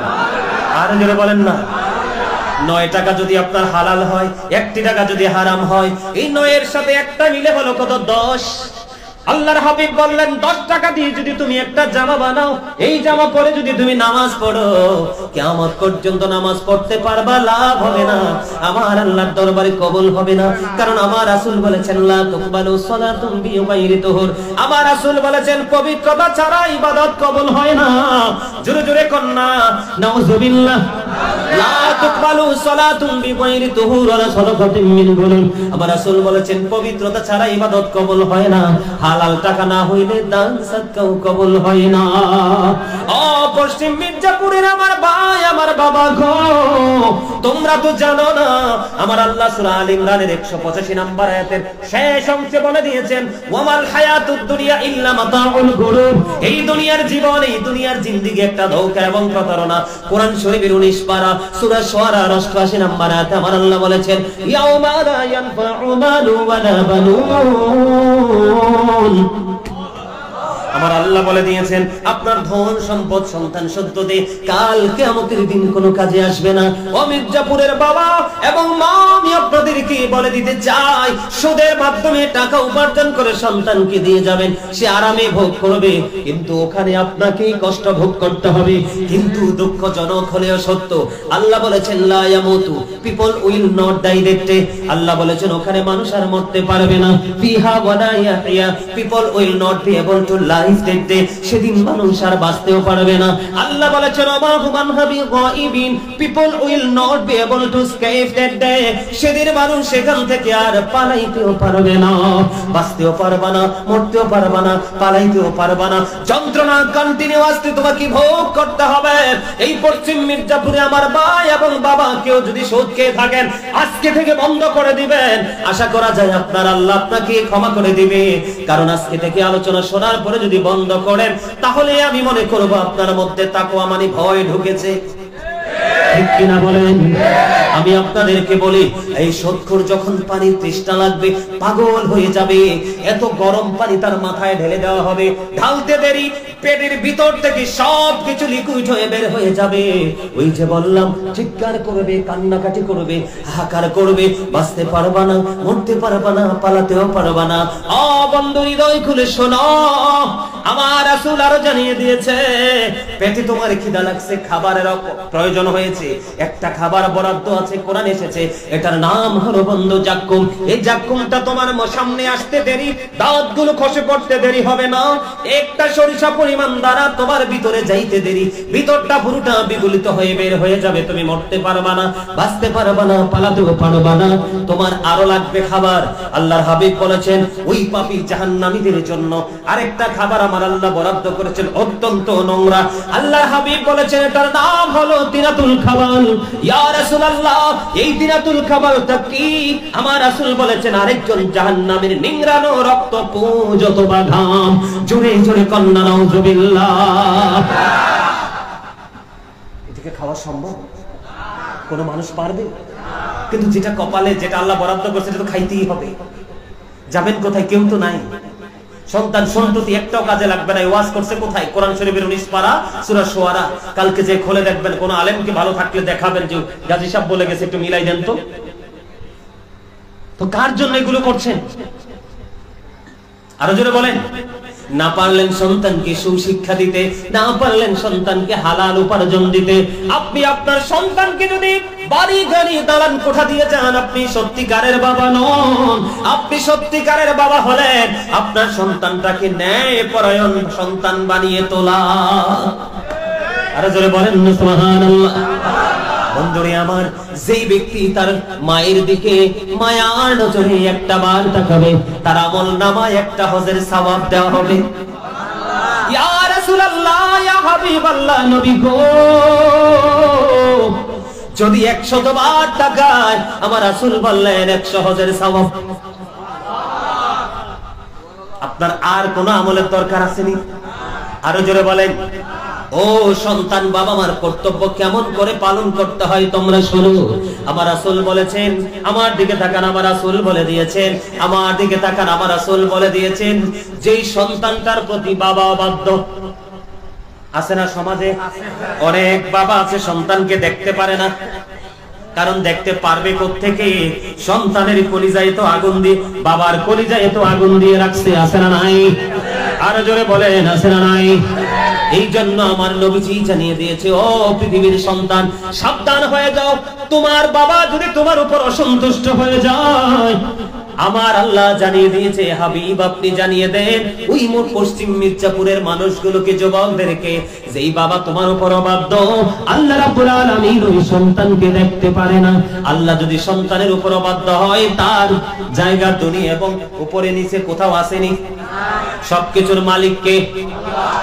আর জোরে বলেন না। 9 টাকা যদি আপনার হালাল হয়, 1 টাকা যদি হারাম হয়, এই 9 এর সাথে একটা মিলে হলো কত? 10। আল্লাহর হাবিব বললেন 10 টাকা দিয়ে যদি তুমি একটা জামা বানাও, এই জামা পরে যদি তুমি নামাজ পড়ো, কিয়ামত পর্যন্ত নামাজ পড়তে পারবা, লাভ হবে না, আমার আল্লাহর দরবারে কবুল হবে না। কারণ আমার রাসূল বলেছেন, লা তুকবালু সালাতুন বিগাইরি তুহুর। আমার রাসূল বলেছেন পবিত্রতা ছাড়া ইবাদত কবুল হয় না। জোরে জোরে কন্না নাউজুবিল্লাহ। লা তুকবালু সালাতুন বিগাইরি তুহুর ওয়ালা সাদাকাতিন মিন গুলুন। আমার রাসূল বলেছেন পবিত্রতা ছাড়া ইবাদত কবুল হয় না, হালাল টাকা না হইলে দান সাদকাও কবুল হয় না। ও পশ্চিম মির্জাপুরের আমার ভাই, আমার বাবা গো, তোমরা তো জানো না আমার আল্লাহ সূরা আল ইমরানের 185 নম্বর আয়াতের শেষ অংশে বলে দিয়েছেন, ওয়ামাল হায়াতুদ দুনিয়া ইল্লা মাতাউল গুরুর। এই দুনিয়ার জীবন, এই দুনিয়ার জিন্দেগি একটা ধোঁকা এবং প্রতারণা। কোরআন শরীফের 19 পারা সূরা শুআরা 88 নম্বর আয়াতে আমার আল্লাহ বলেছেন, ইয়াউমা লা ইয়ানফাউ মালু ওয়ালা বানুন। আমার আল্লাহ বলে দিয়েছেন আপনার ধন সম্পদ সন্তান সন্ততি কাল কিয়ামতের দিন কোনো কাজে আসবে না। ও মির্জাপুরের বাবা এবং মা, আমি আপনাদেরকে বলে দিতে চাই, সুদের মাধ্যমে টাকা উপার্জন করে সন্তানকে দিয়ে যাবেন, সে আরামে ভোগ করবে, কিন্তু ওখানে আপনাকেই কষ্ট ভোগ করতে হবে। কিন্তু দুঃখজনক হলেও সত্য, আল্লাহ বলেছেন লা ইয়ামুতু, people will not die that day. আল্লাহ বলেছেন ওখানে মানুষ আর মরতে পারবে না। ফিহা ওয়ালা ইয়াহইয়া, people will not be able to live that day. সেদিন মানুষ আর বাঁচতেও পারবে না। আল্লাহ বলেছেন ওমা হুমান হাবি গায়িবিন, people will not be able to escape that day. সেদিন মানুষ সেখান থেকে আর পালাইতেও পারবে না, বাঁচতেও পারবে না, মরতেও পারবে না, পালাইতেও পারবে না। যন্ত্রণা কন্টিনিউয়াসলি তোমাকে ভোগ করতে হবে। এই পশ্চিম মির্জাপুরে আমার ভাই এবং বাবা কেউ যদি সুদ খেয়ে থাকেন, আজকে থেকে বন্ধ করে দিবেন। আশা করা যায় আপনার আল্লাহ আপনাকে ক্ষমা করে দিবে। কারণ আজকে থেকে আলোচনা শোনার পরে যদি বন্ধ করেন, তাহলে আমি মনে করব আপনার মধ্যে তাকওয়া মানে ভয় ঢুকেছে। ঠিক কিনা বলেন? আমি আপনাদেরকে বলি, এই সুদখোর যখন পানির তৃষ্ণা লাগবে, পাগল হয়ে যাবে, এত গরম পানি তার মাথায় ঢেলে দেওয়া হবে, ঢালতে দেরি পেটের ভিতর থেকে সবকিছু লিকুইড হয়ে বের হয়ে যাবে। ওই যে বললাম, চিৎকার করবে, কান্নাকাটি করবে, হাহাকার করবে, বাঁচতে পারবা না, মরতে পারবা না, পালাতেও পারবা না। ও বন্ধু, হৃদয় খুলে শোনো, আমার রাসূল আরো জানিয়ে দিয়েছে, পেটে তোমার খিদা লাগছে, খাবারের প্রয়োজন হয়েছে, একটা খাবার বরাদ্দ আছে, কোরআন এসেছে, এটার নাম হলো বন্ধু জাক্কুম। এই জাক্কুমটা তোমার সামনে আসতে দেরি, দাঁতগুলো খসে পড়তে দেরি হবে না, একটা সরিষা পরিমাণ দ্বারা তোমার ভিতরে যাইতে দেরি, ভিতরটা পুরোটা বিগলিত হয়ে বের হয়ে যাবে, তুমি মরতে পারবা না, বাঁচতে পারবা না, পালাতেও পারবা না, তোমার আরো লাগবে খাবার। আল্লাহর হাবিব বলেছেন ওই পাপী জাহান্নামীদের জন্য আরেকটা খাবার আমার আমার আল্লাহ বরাদ্দ করেছেন অত্যন্ত নোংরা। আল্লাহর হাবিব বলেছেন এটার নাম হলো তিনাতুল খাবাল। ইয়া রাসূলুল্লাহ, এই তিনাতুল খাবালটা কি? আমার রাসূল বলেছেন আরেকজন জাহান্নামের নিংড়ানো রক্ত পুঁজ অথবা ঘাম। জোরে জোরে কন্যা নাউযুবিল্লাহ। এটাকে খাওয়া সম্ভব? কোন মানুষ পারবে? কিন্তু যেটা কপালে, যেটা আল্লাহ বরাদ্দ করছে সেটা তো খাইতেই হবে। যাবেন কোথায়? কেউ তো নাই। সন্তান সন্ততি একটাও কাজে লাগবে না। ওয়াজ করছে কোথায়? কোরআন শরীফের 19 পারা সূরা শুআরা। কালকে যে খুলে দেখবেন, কোন আলেমকে ভালো থাকলে দেখাবেন যে গাজী সাহেব বলে গেছে, একটু মিলাই দেন তো। তো কার জন্য এগুলো করছেন? আরো জোরে বলেন। না পারলেন সন্তানকে সুশিক্ষা দিতে, না পারলেন সন্তানকে হালাল উপার্জন দিতে। আপনি আপনার সন্তানকে যদি বাড়ি গাড়ি দালান কোঠা দিয়ে যান, আপনি সত্যিকারের বাবা নন। আপনি সত্যিকারের বাবা হলেন আপনার সন্তানটাকে ন্যায় পরায়ণ সন্তান বানিয়ে তোলা। আরো জোরে বলেন সুবহানাল্লাহ। বন্ধুরে আমার, যেই ব্যক্তি তার মায়ের দিকে মায়ার নজরে একটা বার তাকাবে, তার আমল নামায় একটা হজের সওয়াব দেওয়া হবে। ইয়া রাসূলুল্লাহ, ইয়া হাবিবাল্লাহ, নবী গো, যদি 100 বার তাকায়, আমার রাসূল বললেন 100 হজের সওয়াব। আপনার আর কোন আমলের দরকার আসেনি? আরো জোরে বলেন। ও সন্তান, বাবা মার কর্তব্য কেমন করে পালন করতে হয় তোমরা শোনো। আমার রাসূল বলেছেন, আমার দিকে তাকান, আমার রাসূল বলে দিয়েছেন, আমার দিকে তাকান, আমার রাসূল বলে দিয়েছেন, যেই সন্তানটার প্রতি বাবা অবাধ্য আছে না সমাজে? অনেক বাবা আছে সন্তানকে দেখতে পারে না। কারণ দেখতে পারবে কোত্থেকে? সন্তানের কলিজায় তো আগুন দিয়ে, বাবার কলিজায় তো আগুন দিয়ে রাখছে, আছে না নাই? আরো জোরে বলেন, আছে না নাই? এই জন্য আমার নবীজি জানিয়ে দিয়েছে, ও পৃথিবীর সন্তান, সাবধান হয়ে যাও। তোমার বাবা যদি তোমার উপর অসন্তুষ্ট হয়ে যায়, আমার আল্লাহ জানিয়ে দিয়েছে, হাবিব আপনি জানিয়ে দেন ওই পশ্চিম মির্জাপুরের মানুষগুলোকে, যুবকদেরকে, যেই বাবা তোমার উপর অবাধ্য, আল্লাহ রাব্বুল আলামিন ওই সন্তানকে দেখতে পারে না। আল্লাহ যদি সন্তানের উপর অবাধ্য হয়, তার জায়গা দুনিয়া এবং উপরে নিচে কোথাও আসেনি? সবকিছুর মালিক কে?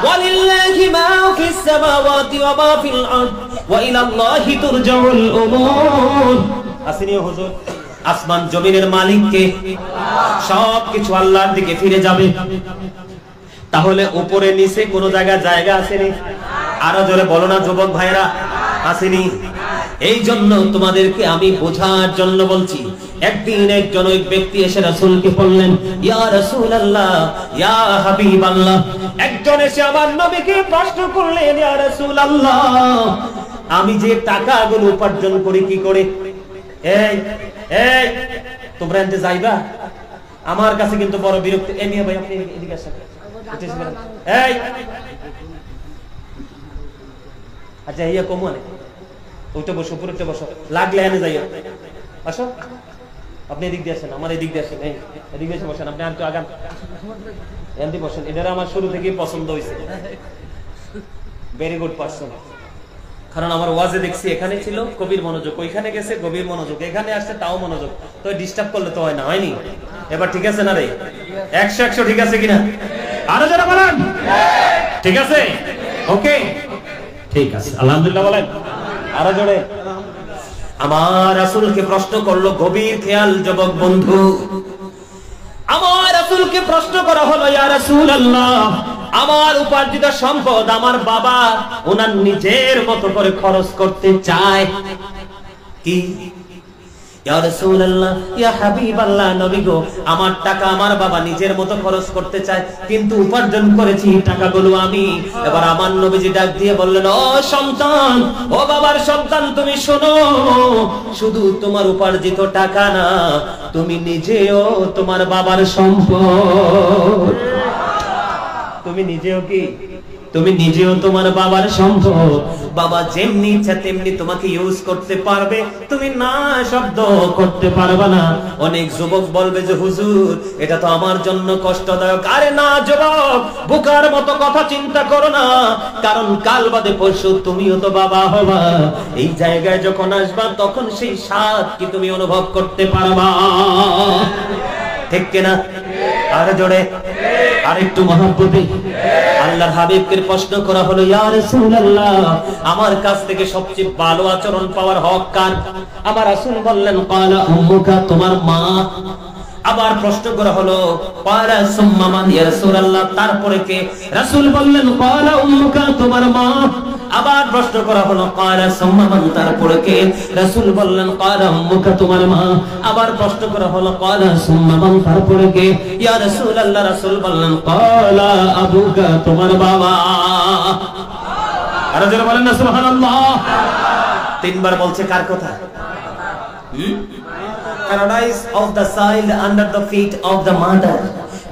ওয়ালিল্লাহি মা ফিস সামাওয়াতি ওয়া মা ফিল আরদ ওয়া ইলাল্লাহি তুরজাউল উমুর। আসেনি হুজুর? আসমান জমিনের মালিক কে? সবকিছু আল্লাহর দিকে ফিরে যাবে। তাহলে উপরে নিচে কোন জায়গা আসেনি? আরো জোরে বলো না যুবক ভাইরা, আসেনি? এই জন্য তোমাদেরকে আমি বোঝার জন্য বলছি। একদিন একজন ওই ব্যক্তি এসে রাসূলকে বললেন, ইয়া রাসূলুল্লাহ, ইয়া হাবিবাল্লাহ। একজন এসে আমার নবীকে প্রশ্ন করলেন, ইয়া রাসূলুল্লাহ, আমি যে টাকাগুলো উপার্জন করি কি করে? এই এই তোমরা এনতে যাইবা? আমার কাছে কিন্তু বড় বিরক্তি। এই মিয়া ভাই, আপনি এদিকে আসেন। এই আচ্ছা, ইয়া কমনে ওইটা বসো, উপরেটা বসো, লাগলে এনে যাইও। আসো, আপনি এদিক দিয়ে আসেন, আমার এদিক দিয়ে আসেন। এই এদিক দিয়ে বসেন, আপনি আর তো আগান, এনতে বসেন। এটা আমার শুরু থেকেই পছন্দ হয়েছে। Very good person. কারণ আমার ওয়াজে দেখছি এখানে ছিল গভীর মনোযোগ, ওইখানে গেছে গভীর মনোযোগ, এখানে আসছে তাও মনোযোগ। তো ডিস্টার্ব করলে তো হয় না, হয়নি? এবার ঠিক আছে না রে? 100 ঠিক আছে কিনা? আরো যারা বলেন ঠিক আছে, ওকে, ঠিক আছে, আলহামদুলিল্লাহ বলেন আরো জোরে। আমার রাসূলকে প্রশ্ন করলো, গভীর খেয়াল যুবক বন্ধু, আমার রাসূলকে প্রশ্ন করা হলো, ইয়া রাসূলুল্লাহ, আমার উপার্জিত সম্পদ আমার বাবা ওনার নিজের মতো করে খরচ করতে চায় কি? ইয়া রাসূলুল্লাহ, ইয়া হাবিবাল্লাহ, নবী গো, আমার টাকা আমার বাবা নিজের মতো খরচ করতে চায়, কিন্তু উপার্জন করেছি টাকাগুলো আমি। এবার আমার নবীজি ডাক দিয়ে বললেন, ও সন্তান, ও বাবার সন্তান, তুমি শোনো, শুধু তোমার উপার্জিত টাকা না, তুমি নিজেও তোমার বাবার সম্পদ। তুমি নিজেও কি? তুমি নিজেও তোমার বাবার সম্পদ। বাবা যেমনি ইচ্ছা তেমনি তোমাকে ইউজ করতে পারবে, তুমি না শব্দ করতে পারবে না। অনেক যুবক বলবে যে হুজুর এটা তো আমার জন্য কষ্টদায়ক। আরে না যুবক, বোকার মতো কথা চিন্তা করো না, কারণ কাল বাদে পরশু তুমিও তো বাবা হবা। এই জায়গায় যখন আসবা তখন সেই স্বাদ কি তুমি অনুভব করতে পারবা, ঠিক কিনা? আর জোরে আর একটু মহব্বতে আল্লাহর হাবিবকে প্রশ্ন করা হলো, ইয়া রাসূলুল্লাহ, আমার কাছ থেকে সবচেয়ে ভালো আচরণ পাওয়ার হক কার? আমার রাসূল বললেন, ক্বালা উম্মুকা, তোমার মা। আবার প্রশ্ন করা হলো, ক্বালা সুম্মা মান ইয়া রাসূলুল্লাহ, তারপরে কে? রাসূল বললেন, ক্বালা উম্মুকা, তোমার মা। আবার প্রশ্ন করা হলো, ক্বালা সুম্মা মান, তারপরে কে? রাসূল বললেন, ক্বালা উম্মুকা, তোমার মা। আবার প্রশ্ন করা হলো, ক্বালা সুম্মা মান, তারপরে কে? ইয়া রাসূলুল্লাহ, রাসূল বললেন, ক্বালা আবুকা, তোমার বাবা। আর যারা বলেন না সুবহানাল্লাহ। তিনবার বলছে কার কথা? Paradise of the child under the feet of the mother.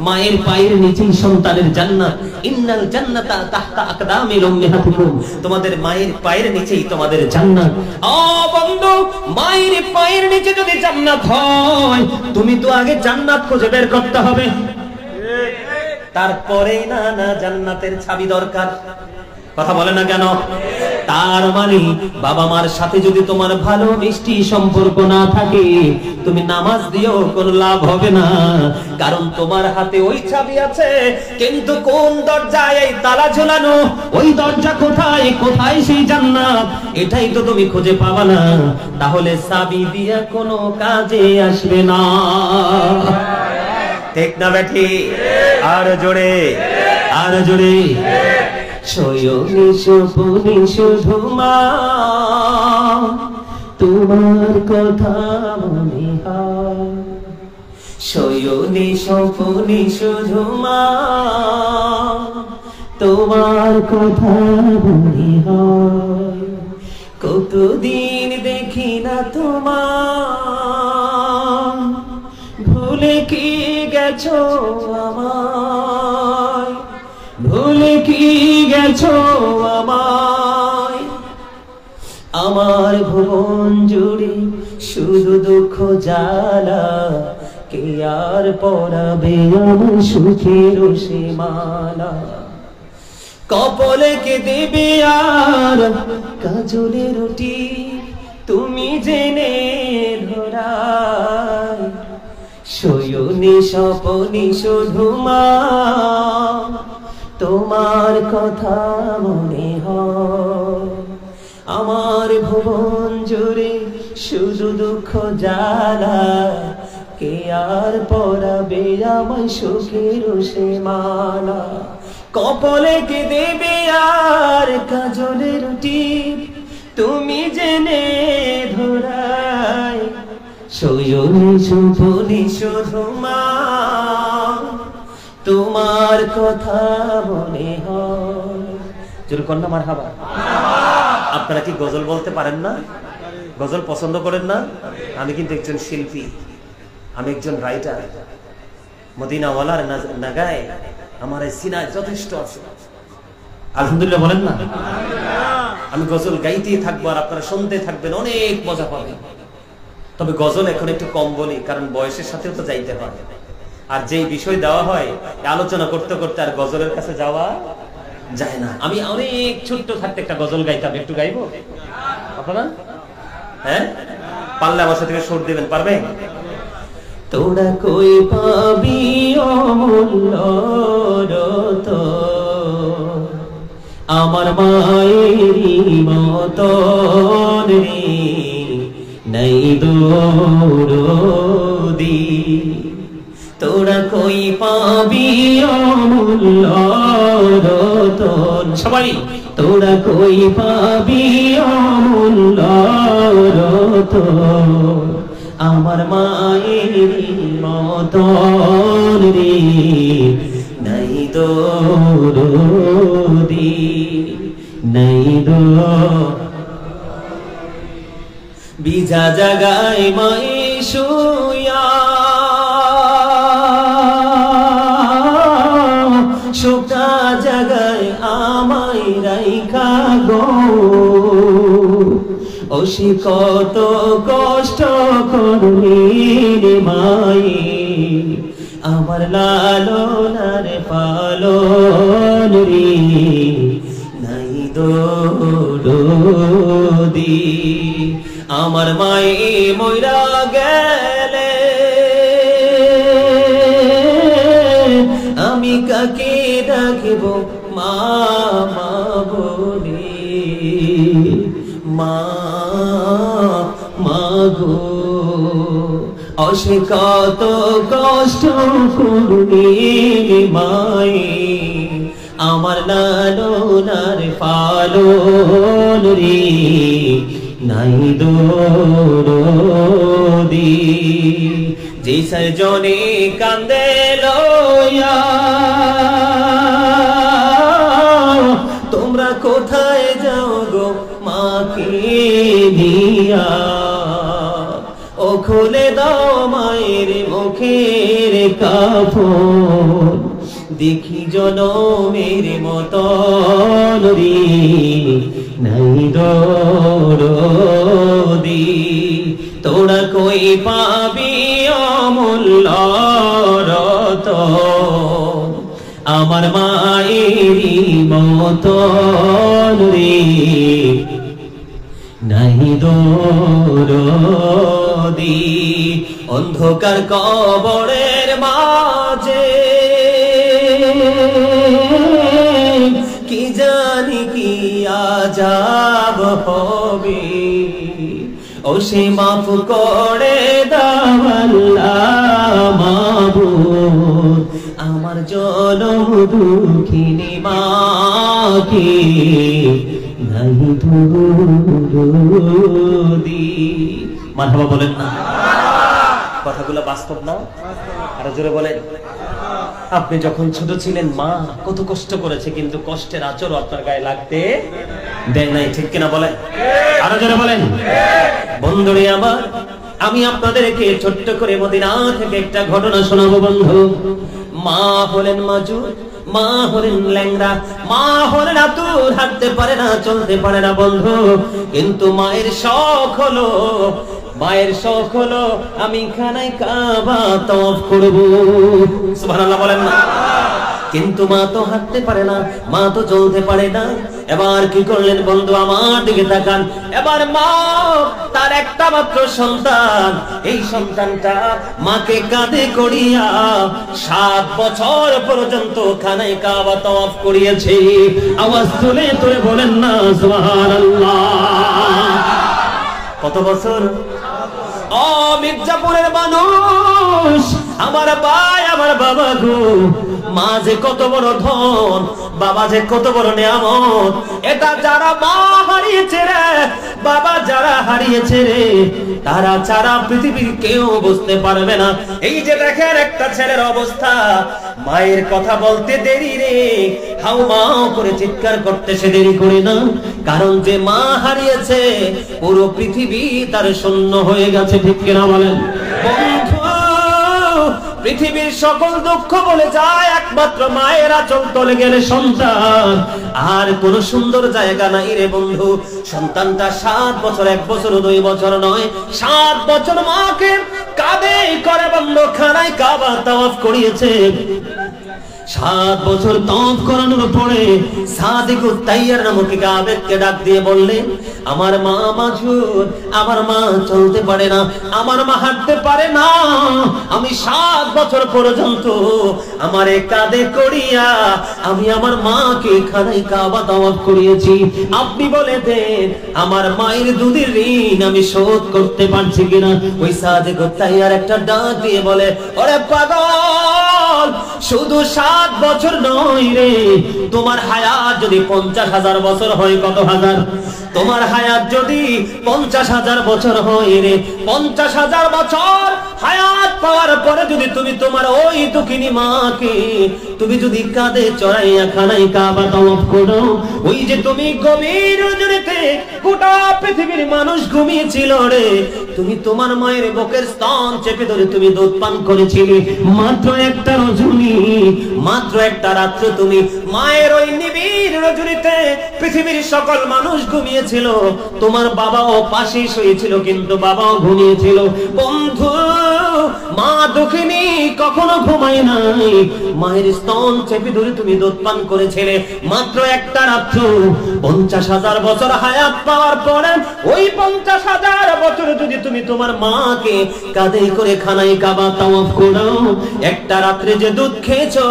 মায়ের পায়ের নিচেই সন্তানের জান্নাত। ইন্নাল জান্নাতা তাহতা আকদামিল উম্মাহাতিকুম, তোমাদের মায়ের পায়ের নিচেই তোমাদের জান্নাত। ও বন্ধু, মায়ের পায়ের নিচে যদি জান্নাত হয়, তুমি তো আগে জান্নাত খুঁজে বের করতে হবে, তারপরে না জান্নাতের চাবি দরকার। কথা বলে না কেন? তার মানে বাবা মার সাথে যদি তোমার ভালো মিষ্টি সম্পর্ক না থাকে, তুমি নামাজ দিয়েও কোনো লাভ হবে না, কারণ তোমার হাতে ওই চাবি আছে, কিন্তু কোন দরজায় এই তালা ঝোলানো, ওই দরজা কোথায়, কোথায় সেই জান্নাত, এটাই তো তুমি খুঁজে পাবা না। তাহলে চাবি দিয়ে কোনো কাজে আসবে না। ঠিক না বেঠি? আর জোরে, আর জোরে। শয়নে স্বপনে শুধু মা, তোমার কথা মনে হয়। শয়নে স্বপনে শুধু মা, তোমার কথা মনে হয়। কতদিন দেখি না তোমার, ভুলে কি গেছো আমায়, ভুলে কি গেছো আমায়। আমার ভুবন জুড়ে শুধু দুঃখ জ্বালা, কে আর পরাবে আমার সুখের সীমানা। কপালে কে দেবে আর কাজলে রুটি, তুমি জেনে ধরায়। শয়নে স্বপনে শুধু মা, তোমার কথা মনে হয়। আমার ভুবন জুড়ে শুধু দুঃখ জ্বালা, কে আর পরাবে আমায় সুখের সীমানা। কপালে কে দেবে আর কাজলের রুটি, তুমি জেনে ধরায়। শয়নে স্বপনে শুধু মা, তোমার কথা মনে হয়। জোরে কন্যা মারহাবা। আপনারা কি গজল বলতে পারেন না? গজল পছন্দ করেন না? আমি কিন্তু একজন শিল্পী, আমি একজন রাইটার। মদিনাওয়ালার নাগায় আমার এই সিনায় যথেষ্ট আছে। আলহামদুলিল্লাহ বলেন না? আমি গজল গাইতেই থাকবো, আর আপনারা শুনতে থাকবেন, অনেক মজা পাবেন। তবে গজল এখন একটু কম বলি, কারণ বয়সের সাথেও তো যাইতে হয়। আর যেই বিষয় দেওয়া হয়, আলোচনা করতে করতে আর গজলের কাছে যাওয়া যায় না। আমি অনেক ছোট্ট থাকতে একটা গজল গাইতাম, একটু গাইবো আপনারা? হ্যাঁ, পারলে আমার সাথে সুর দিবেন, পারবেন? তোরা কই পাবি অমূল্য রতন, আমার মায়েরই মতন রে, নাই দরদি। তোরা কই পাবি অমূল্য রতন, সবাই তোরা কই পাবি অমূল্য রতন, আমার মায়ের মতন রে, নাই দরদি, নাই বিজা জাগায় মায়ে শুয়া, শুকা জাগায় আমায় রাইখা গো, ওসি কত কষ্ট করলি রে মায়ে, আমার লালনার পালন রে, নাই দরদি। আমার মায়ে মইরা গেলে আমি আমি কাকে ডাকিব মা মা বলে, মা মা গো অসে কত কষ্ট করুনি মায়ে, আমার লালনার পালন রে নাই দরদি, যে সজনে কান্দে লইয়া তোমরা কোথায় যাও গো মাকে দিয়া, ও খুলে দাও মায়ের মুখের কাপড়, দেখি জনমের মতন রে নাই দরদি, তোরা কই পাবি অমূল্য রতন, আমার মায়েরই মতন রে নাই দরদি। অন্ধকার কবরের মাঝে কি জানি কি আযাব হবে, ও সে মাফ করে দাও আল্লাহ মাবুদ, আমার জনম দুঃখিনী মাকে নাই দরদি। মারহাবা বলেন না? কথাগুলো বাস্তব না? আরো জোরে বলেন। আপনি যখন ছোট ছিলেন মা কত কষ্ট করেছে, কিন্তু কষ্টের আচরও আপনার গায়ে লাগতে দেয় নাই, ঠিক কিনা বলেন? আরো জোরে বলেন। বন্ধুরে আমার, আমি আপনাদেরকে ছোট্ট করে মদিনা থেকে একটা ঘটনা শোনাবো বন্ধু। মা হলেন মাজুর, মা হলেন ল্যাংড়া, মা হলেন আতুর, হাঁটতে পারে না, চলতে পারে না বন্ধু, কিন্তু মায়ের শখ হলো, মায়ের শখ হলো আমি খানায় কাবা তওয়াফ করব। সুবহানাল্লাহ বলেন না? কিন্তু মা তো হাঁটতে পারে না, মা তো চলতে পারে না। এবার কি করলেন বন্ধু, আমার দিকে তাকান। এবার মা তার একটা মাত্র সন্তান, এই সন্তানটা মাকে কাঁধে করিয়া 7 বছর পর্যন্ত খানায় কাবা তওয়াফ করিয়েছে। আওয়াজ তুলে তুলে বলেন না সুবহানাল্লাহ। কত বছর? ও মির্জাপুরের মানুষ, আমার ভাই, আমার বাবা গো, মা যে কত বড় ধন, বাবা যে কত বড় নিয়ামত, এটা যারা মা হারিয়েছে রে, বাবা যারা হারিয়েছে রে, তারা ছাড়া পৃথিবীর কেউ বুঝতে পারবে না। এই যে দেখেন একটা ছেলের অবস্থা, মায়ের কথা বলতে দেরি রে, হাউ মাও করে চিৎকার করতে সে দেরি করে না, কারণ যে মা হারিয়েছে পুরো পৃথিবী তার শূন্য হয়ে গেছে, ঠিক কিনা বলেন? বন্ধু, পৃথিবীর সকল দুঃখ বলে যায় একমাত্র মায়ের আঁচল তলে গেলে সন্তান, আর কোন সুন্দর জায়গা নাই রে বন্ধু। সন্তানটা 7 বছর, 1 বছর 2 বছর নয়, 7 বছর মাকে কাঁধে করে বন্ধ খানায় কাবা তওয়াফ করিয়েছে। 7 বছর তওয়াফ করানোর পরে সাদিকুত তাইয়ার নামক আবেগকে ডাক দিয়ে বললেন, আমার মা মাজুর, আমার মা চলতে পারে না, আমার মা হাঁটতে পারে না, আমি 7 বছর পর্যন্ত আমারে কাঁধে করিয়া আমি আমার মাকে খানায় কাবা তওয়াফ করিয়েছি। আপনি বলে দেন আমার মায়ের দুধের ঋণ আমি শোধ করতে পারছি কিনা? ওই সাদিকুত তাইয়ার একটা ডাক দিয়ে বলে, ওরে পাগল, শুধু 7 বছর নয় রে, তোমার হায়াত যদি 50,000 বছর হয়, কত হাজার? তোমার হায়াত যদি 50,000 বছর হয় রে, 50,000 বছর হায়াত পাওয়ার পরে যদি তুমি তোমার ওই দুঃখিনী মাকে তুমি যদি কাঁধে চড়াইয়া খানায় কাবা তওয়াফ করো, ওই যে তুমি গভীর রজনীতে গোটা পৃথিবীর মানুষ ঘুমিয়েছিল রে, তুমি তোমার মায়ের বুকের স্তন চেপে ধরে তুমি দুধ পান করেছিলে। মাত্র একটা রজনী, মাত্র একটা রাত্র তুমি মায়ের ওই নিবিড় রজনীতে পৃথিবীর সকল মানুষ ঘুমিয়েছিল, তোমার বাবাও পাশে শুয়েছিল, কিন্তু বাবাও ঘুমিয়েছিল। বন্ধু, মা দুঃখিনী কখনো ঘুমায় নাই, মায়ের স্তন চেপে ধরে তুমি দুধ পান করেছিলে মাত্র একটা রাত্র। 50,000 বছর হায়াত পাওয়ার পরে ওই 50,000 বছর যদি তুমি তোমার মাকে কাঁধে করে খানায় কাবা তওয়াফ করো, একটা রাত্রে যে দুধ খেয়েছো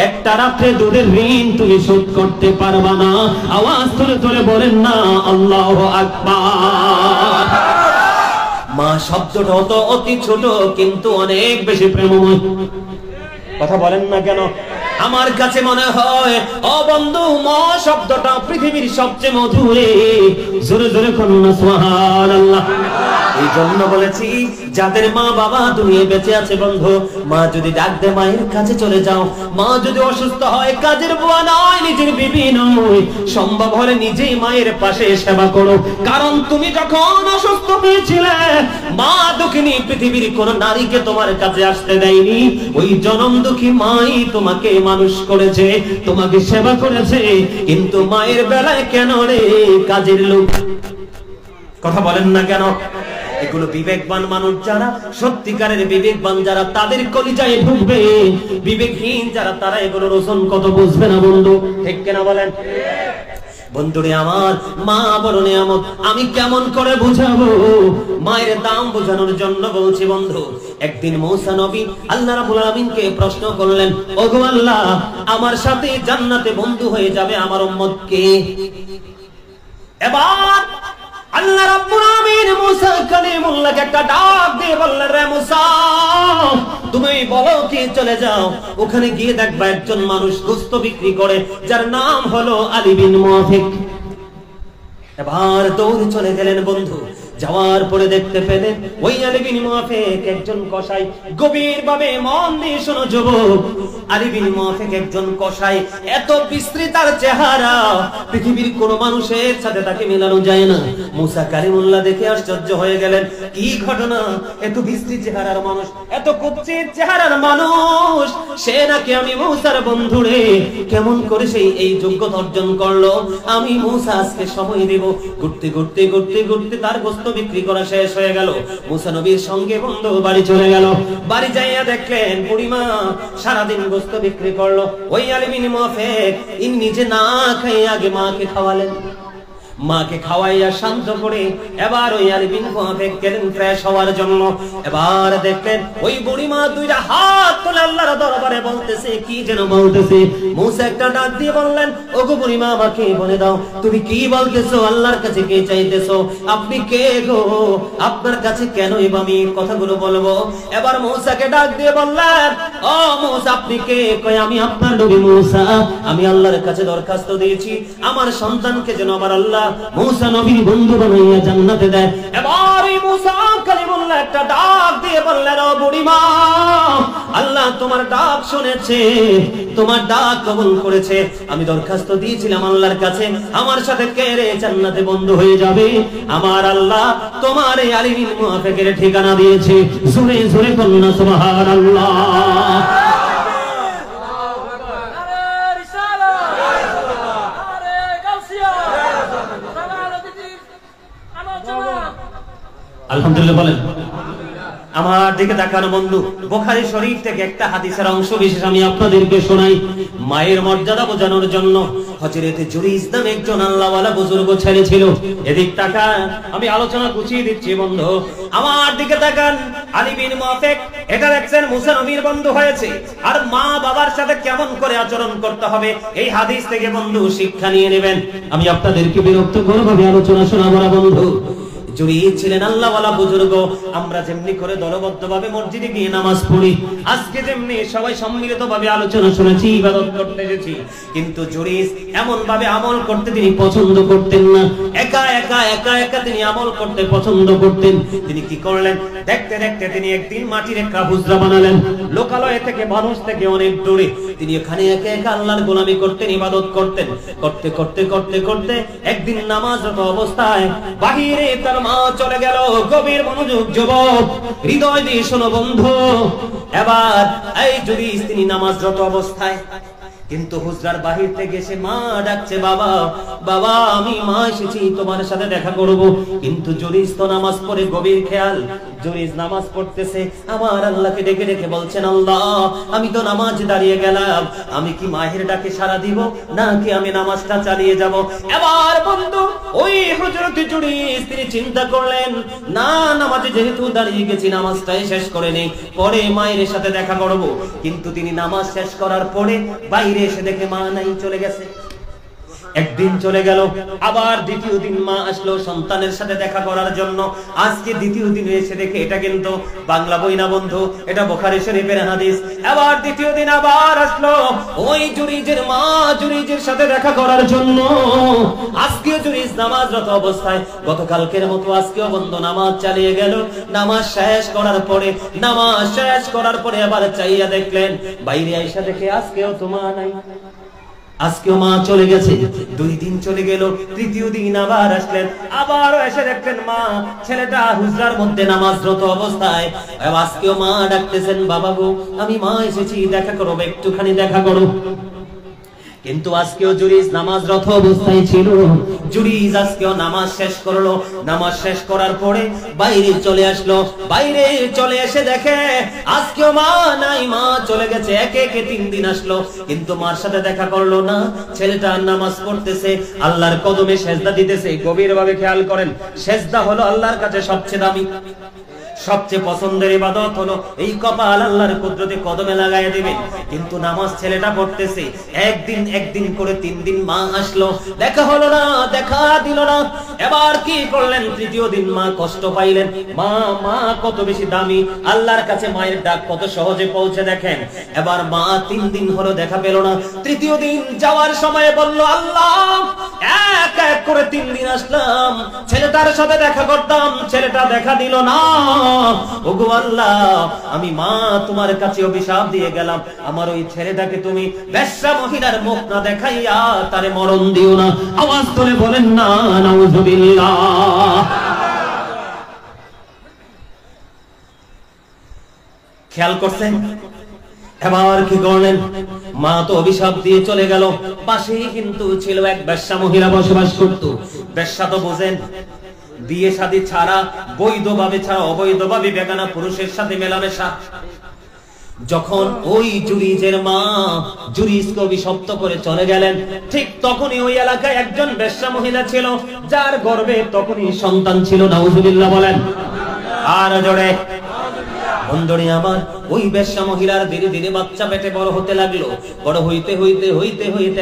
একটা রাত্রে দুধের ঋণ তুমি শোধ করতে পারবা না। আওয়াজ তুলে তুলে বলেন না আল্লাহু আকবার। মা শব্দটা তো অতি ছোট কিন্তু অনেক বেশি প্রেমময়। কথা বলেন না কেন? আমার কাছে মনে হয় ও বন্ধু, মা শব্দটা পৃথিবীর সবচেয়ে মধুরে। জোরে জোরে করুন না সুবহানাল্লাহ। এই জন্য বলেছি যাদের মা বাবা দুনিয়ায় বেঁচে আছে বন্ধু, মা যদি ডাক দে মায়ের কাছে চলে যাও। মা যদি অসুস্থ হয়, কাজের বুয়া নয়, নিজের বিবি নয়, সম্ভব হলে নিজেই মায়ের পাশে সেবা করো। কারণ তুমি যখন অসুস্থ হয়েছিলে, মা দুঃখিনী পৃথিবীর কোন নারীকে তোমার কাছে আসতে দেয়নি। ওই জনম দুঃখী মাই তোমাকে মানুষ করেছে, তোমাকে সেবা করেছে। কিন্তু মায়ের বেলায় কেন রে কাজের লোক? কথা বলেন না কেন? এগুলো বিবেকবান মানুষ যারা, সত্যিকারের বিবেকবান যারা, তাদের কলিজায় ঢুকবে। বিবেকহীন যারা, তারা এগুলোর ওজন কত বুঝবে না বন্ধু। ঠিক কিনা বলেন? বন্ধুরে আমার, মা বড় নিয়ামত। আমি কেমন করে বুঝাবো? মায়ের দাম বোঝানোর জন্য বলছি বন্ধু। একদিন মূসা নবী আল্লাহ রাব্বুল আলামিনকে প্রশ্ন করলেন, ওগো আল্লাহ, আমার সাথে জান্নাতে বন্ধু হয়ে যাবে আমার উম্মত কে? এবার আল্লাহ রাব্বুল আলামিন মূসা কালিমুল্লাহকে একটা ডাক দিয়ে বললেন, রে মূসা, তুমি বলো কি, চলে যাও, ওখানে গিয়ে দেখবা একজন মানুষ গোশত বিক্রি করে, যার নাম হলো আলী বিন মুআফিক। এবার দৌড়ে চলে গেলেন বন্ধু। যাওয়ার পরে দেখতে পেলেন ওই আলী বিন মুআফিক একজন কসাই। গভীরভাবে মন দিয়ে শোনো যুবক, আলী বিন মুআফিক একজন কসাই। এত বিস্তৃত তার চেহারা, পৃথিবীর কোন মানুষের সাথে তাকে মেলানো যায় না। মূসা কালিমুল্লাহ দেখে আশ্চর্য হয়ে গেলেন, কি ঘটনা, এত বিস্তৃত চেহারার মানুষ, এত কুৎসিত চেহারার মানুষ, সে নাকি আমি মূসার বন্ধু রে। কেমন করে সেই এই যোগ্যতা অর্জন করলো? আমি মূসা আজকে সময় দেব। ঘুরতে ঘুরতে ঘুরতে ঘুরতে তার গোশত বিক্রি করা শেষ হয়ে গেল। মূসা নবীর সঙ্গে বন্ধু বাড়ি চলে গেল। বাড়ি যাইয়া দেখলেন বুড়িমা সারাদিন গোশত বিক্রি করলো। ওই আলী বিন মুআফিক ইনি নিজে না খেয়ে আগে মাকে খাওয়ালেন। মাকে খাওয়াইয়া শান্ত করে এবার ওই আলী বিন মুআফিক গেলেন ফ্রেশ হওয়ার জন্য। এবার দেখলেন ওই বুড়িমা দুইটা হাত তুলে আল্লাহর দরবারে বলতেছে, কি যেন বলতেছে। মূসা একটা ডাক দিয়ে বললেন, ওগো বুড়িমা, আমাকে বলে দাও তুমি কি বলতেছো, আল্লাহর কাছে কে চাইতেছো, আপনি কে গো, আপনার কাছে কেন আমি কথাগুলো বলবো? এবার মূসাকে ডাক দিয়ে বললেন, ও মূসা, আপনি কে? কয়, আমি আপনার নবী মূসা, আমি আল্লাহর কাছে দরখাস্ত দিয়েছি আমার সন্তানকে যেন আমার আল্লাহ মূসা নবীর বন্ধু বানাইয়া জান্নাতে দেয়। এবার এই মূসা কালিমুল্লাহ একটা ডাক দিয়ে বললেন, ও বুড়িমা, আল্লাহ তোমার ডাক শুনেছে, তোমার ডাক কবুল করেছে। আমি দরখাস্ত দিয়েছিলাম আল্লাহর কাছে, আমার সাথে কে রে জান্নাতে বন্ধু হয়ে যাবে? আমার আল্লাহ তোমার এই আলী বিন মুআফিকের ঠিকানা দিয়েছে। জোরে জোরে বলুন না সুবহানাল্লাহ। আলহামদুলিল্লাহ বলেন। আমার দিকে তাকানো বন্ধু, বুখারী শরীফ থেকে একটা হাদিসের অংশ বিশেষ আমি আপনাদেরকে শোনাই। মায়ের মর্যাদা বোঝানোর জন্য হযরত জুরাইজ নামে একজন আল্লাহওয়ালা বুজুর্গ ছেলে ছিল। এদিক তাকান, আমি আলোচনা গুছিয়ে দিচ্ছি বন্ধু। আমার দিকে তাকান, আলী বিন মুআফিক এটা দেখছেন মূসা নবীর বন্ধু হয়েছে, আর মা বাবার সাথে কেমন করে আচরণ করতে হবে এই হাদিস থেকে বন্ধু শিক্ষা নিয়ে নেবেন। আমি আপনাদেরকে বিরক্ত করভাবে আলোচনা শোনাবো না বন্ধু। জুরাইজ ছিলেন আল্লাহওয়ালা বুজুর্গ। আমরা যেমনি করে দলবদ্ধভাবে মসজিদে গিয়ে নামাজ পড়ি, আজকে যেমনি সবাই সম্মিলিতভাবে আলোচনা শুনেছি, ইবাদত করতে এসেছি, কিন্তু জুরাইজ এমন ভাবে আমল করতে তিনি পছন্দ করতেন না। একা একা একা একা তিনি আমল করতে পছন্দ করতেন। তিনি কি করলেন, দেখতে দেখতে তিনি একদিন মাটির একটা হুজরা বানালেন, লোকালয় থেকে, মানুষ থেকে অনেক দূরে। তিনি এখানে একা একা আল্লাহর গোলামি করতেন, ইবাদত করতেন। করতে করতে করতে করতে একদিন নামাজরত অবস্থায় বাহিরে তার মা চলে গেল। গভীর মনোযোগ যুবক, হৃদয় দিয়ে শোনো বন্ধু। এবার এই জুরাইজ তিনি নামাজরত অবস্থায়, কিন্তু হুজরার বাহির থেকে এসে মা ডাকছে, বাবা বাবা, আমি মা এসেছি তোমার সাথে দেখা করব। কিন্তু জুরাইজ তো নামাজ পড়ে, গভীর খেয়াল, জুরাইজ নামাজ পড়তেছে, আমার আল্লাহকে ডেকে ডেকে বলছেন, আল্লাহ আমি তো নামাজ দাঁড়িয়ে গেলাম, আমি কি মায়ের ডাকে সাড়া দিব নাকি আমি নামাজটা চালিয়ে যাব? এবার বন্ধু ওই হযরত জুরিস তিনি চিন্তা করলেন, না নামাজে যেহেতু দাঁড়িয়ে গেছি নামাজটাই শেষ করে নেই, পরে মায়ের সাথে দেখা করব। কিন্তু তিনি নামাজ শেষ করার পরে বাইরে এসে দেখে মা নাই, চলে গেছে। একদিন চলে গেল, আবার দ্বিতীয় দিন মা আসলো সন্তানের সাথে দেখা করার জন্য। আজকে দ্বিতীয় দিন এসে দেখে এটা কিন্তু বাংলা বই না বন্ধু, এটা বুখারী শরীফের হাদিস। আবার দ্বিতীয় দিন আবার আসলো ওই জুরিজের মা জুরিজের সাথে দেখা করার জন্য। আজকে জুরিজ নামাজরত অবস্থায় গতকালকের মতো আজকেও বন্ধ নামাজ চালিয়ে গেল। নামাজ শেষ করার পরে আবার চাইয়া দেখলেন, বাইরে আইসা দেখে আজকেও তো মা নাই, আজকেও মা চলে গেছে। 2 দিন চলে গেল, তৃতীয় দিন আবার আসলেন, আবারও এসে দেখলেন মা ছেলেটা হুজরার মধ্যে নামাজরত অবস্থায়। আজকেও মা ডাকতেছেন, বাবা গো আমি মা এসেছি, দেখা করো, একটুখানি দেখা করো। কিন্তু আজকেও জুরিজ নামাজরত অবস্থায় ছিল। জুরিজ আজকেও নামাজ শেষ করলো। নামাজ শেষ করার পরে বাইরে চলে আসলো। বাইরে চলে এসে দেখে আজকেও মা নাই, মা চলে গেছে। একে 3 দিন আসলো, কিন্তু মার সাথে দেখা করলো না। ছেলেটা নামাজ পড়তেছে, আল্লাহর কদমে সেজদা দিতেছে। গভীরভাবে খেয়াল করেন, সেজদা হলো আল্লাহর কাছে সবচেয়ে দামি, সবচেয়ে পছন্দের ইবাদত হলো এই কপাল আল্লাহর কুদরতে কদমে লাগায় দিবেন। কিন্তু নামাজ ছেলেটা পড়তেছে, একদিন করে 3 দিন মা আসলো, দেখা হলো না, দেখা দিল না। এবার কি করলেন, তৃতীয় দিন মা কষ্ট পাইলেন। মা কত বেশি দামি, আল্লাহর কাছে মায়ের ডাক কত সহজে পৌঁছে দেখেন। এবার মা 3 দিন হলো দেখা পেল না। তৃতীয় দিন যাওয়ার সময় বলল, আল্লাহ এক করে 3 দিন আসলাম, ছেলেটার সাথে দেখা করতাম, ছেলেটা দেখা দিল না। ওগো আল্লাহ, আমি মা তোমার কাছে অভিশাপ দিয়ে গেলাম, আমার ওই ছেলেটাকে তুমি বেশ্যা মহিলার মুখ না দেখাইয়া তারে মরণ দিও না। আওয়াজ করে বলেন না নাউযুবিল্লাহ। খেয়াল করছেন? এবার কি করলেন, মা তো অভিশাপ দিয়ে চলে গেল। পাশেই কিন্তু ছিল এক বেশ্যা মহিলা বসবাস করত। বেশ্যা তো বোঝেন, বিয়ে শাদী ছাড়া, বৈধভাবে ছাড়া অবৈধভাবে বেগানা পুরুষের সাথে মেলামেশা। যখন ওই জুরিজের মা জুরিজকে অভিশপ্ত করে চলে গেলেন, ঠিক তখনই ওই এলাকায় একজন বেশ্যা মহিলা ছিল, যার গর্ভে তখনই সন্তান ছিল। নাউযুবিল্লাহ বলেন আর জোরে। বন্ধুরে আমার, ওই বেশ্যা মহিলার ধীরে ধীরে বাচ্চা পেটে বড় হতে লাগলো। বড় হইতে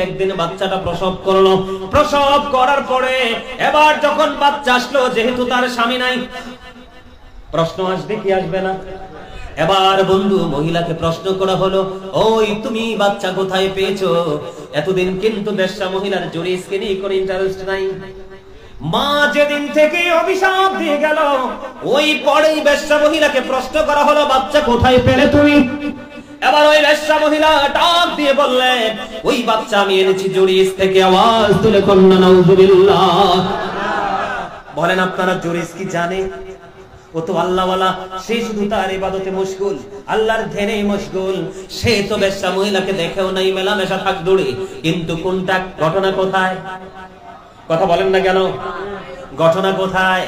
একদিন বাচ্চাটা প্রসব করলো। প্রসব করার পরে এবার যখন বাচ্চা আসলো, যেহেতু তার স্বামী নাই, প্রশ্ন আসবে কি আসবে না? এবার বন্ধু মহিলাকে প্রশ্ন করা হলো, ওই তুমি বাচ্চা কোথায় পেয়েছো? এতদিন কিন্তু বেশ্যা মহিলার জুরিজকে নিয়ে কোনো ইন্টারেস্ট নাই। মা যেদিন থেকে অভিশাপ দিয়ে গেল, ওই পরেই বেশ্যা মহিলাকে প্রশ্ন করা হলো, বাচ্চা কোথায় পেলে তুমি? এবার ওই বেশ্যা মহিলা ডাক দিয়ে বললেন, ওই বাচ্চা আমি এনেছি জুরিজ থেকে। আওয়াজ তুলে কন্যা নাউযুবিল্লাহ। বলেন আপনারা জুরিজ কি জানে? ও তো আল্লাহওয়ালা, সে শুধু তার ইবাদতে মশগুল, আল্লাহর ধ্যানে মশগুল। সে তো বেশ্যা মহিলাকে দেখেও নাই, মেলামেশা থাক দূরে। কিন্তু কোনটা, ঘটনা কোথায়? কথা বলেন না কেন? ঘটনা কোথায়?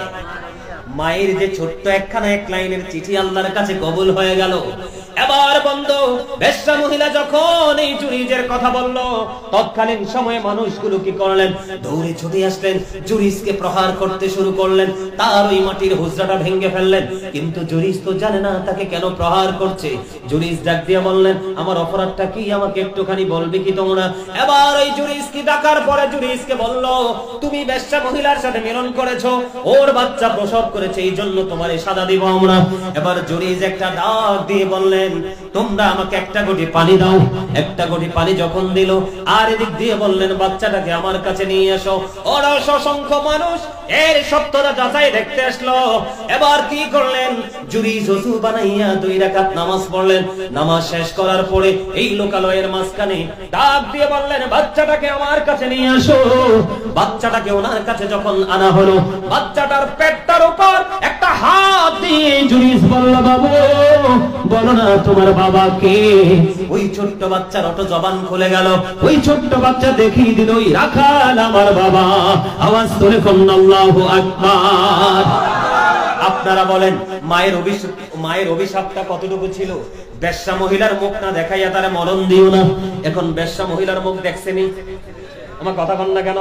মায়ের যে ছোট্ট একখানা 1 লাইনের চিঠি আল্লাহর কাছে কবুল হয়ে গেল। এবার বন্ধু বেশ্যা মহিলা যখন এই জুরিজের কথা বলল, তৎকালীন সময়ে মানুষগুলো কি করলেন, দৌড়ে ছুটে আসলেন, জুরিজকে প্রহার করতে শুরু করলেন, তার ওই মাটির হুজরাটা ভেঙে ফেললেন। কিন্তু জুরিজ তো জানে না তাকে কেন প্রহার করছে। জুরিজ ডাক দিয়ে বললেন, আমার অপরাধটা কি, আমাকে একটুখানি বলবে কি তোমরা? এবার ওই জুরিজ কি ডাকার পরে জুরিজকে বলল, তুমি বেশ্যা মহিলার সাথে মিলন করেছো, ওর বাচ্চা প্রসব করেছে, এই জন্য তোমার সাজা দিব আমরা। এবার জুরিজ একটা ডাক দিয়ে বললেন, তোমরা আমাকে 1 ঘটি পানি দাও। 1 ঘটি পানি যখন দিল, আর এদিক দিয়ে বললেন, বাচ্চাটাকে আমার কাছে নিয়ে এসো। ওরা অসংখ্য মানুষ এর সত্যতা যাচাই দেখতে আসলো। এবার কি করলেন, জুরিজ ওযু বানাইয়া 2 রাকাত নামাজ পড়লেন। নামাজ শেষ করার পরে এই লোকালয়ের মাঝখানে ডাক দিয়ে বললেন, বাচ্চাটাকে আমার কাছে নিয়ে আসো। বাচ্চাটাকে ওনার কাছে যখন আনা হলো, বাচ্চাটার পেটটার উপর একটা হাত দিয়ে জুরিজ বলল, বাবু বলো না তোমার বাবা কে? ওই ছোট্ট বাচ্চার অটো জবান খুলে গেল। ওই ছোট্ট বাচ্চা দেখিয়ে দিল, ওই রাখাল আমার বাবা। আওয়াজ তুলে কোন আল্লাহু আকবার। আপনারা বলেন, মায়ের অভিশাপটা কতটুকু ছিল? বেশ্যা মহিলার মুখ না দেখাইয়া তারা মরণ দিও না। এখন বেশ্যা মহিলার মুখ দেখছেনি? আমার কথা বল না কেন?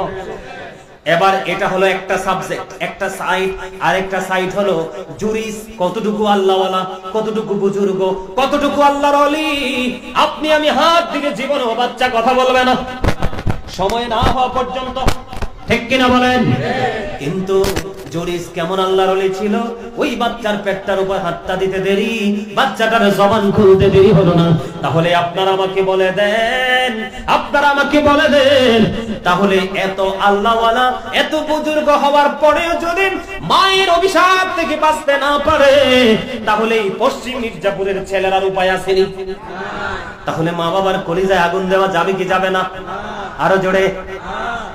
এবার এটা হলো একটা সাবজেক্ট, একটা সাইড। আর একটা সাইড হলো জুরিস, কতটুকু আল্লাহওয়ালা, কতটুকু বুজুর্গ, কতটুকু আল্লাহর ওলি। আপনি আমি হাত দিকে জীবনেও বাচ্চা কথা বলবে না সময় না হওয়া পর্যন্ত, ঠিক কিনা বলেন? কিন্তু জুরিস কেমন আল্লাহর ওলি ছিল, ওই বাচ্চার পেটটার উপর হাতটা দিতে দেরি, বাচ্চাটার জবান খুলতে দেরি হলো না। তাহলে আপনারা আমাকে বলে দেন, আপনারা আমাকে বলে দেন, তাহলে এত আল্লাহওয়ালা, এত বুজুর্গ হওয়ার পরেও যদি মায়ের অভিশাপ থেকে বাঁচতে না পারে, তাহলে এই পশ্চিম মির্জাপুরের ছেলেরার উপায় আসেনি? তাহলে মা বাবার কলিজায় আগুন দেওয়া যাবে কি যাবে না? আরো জোরে।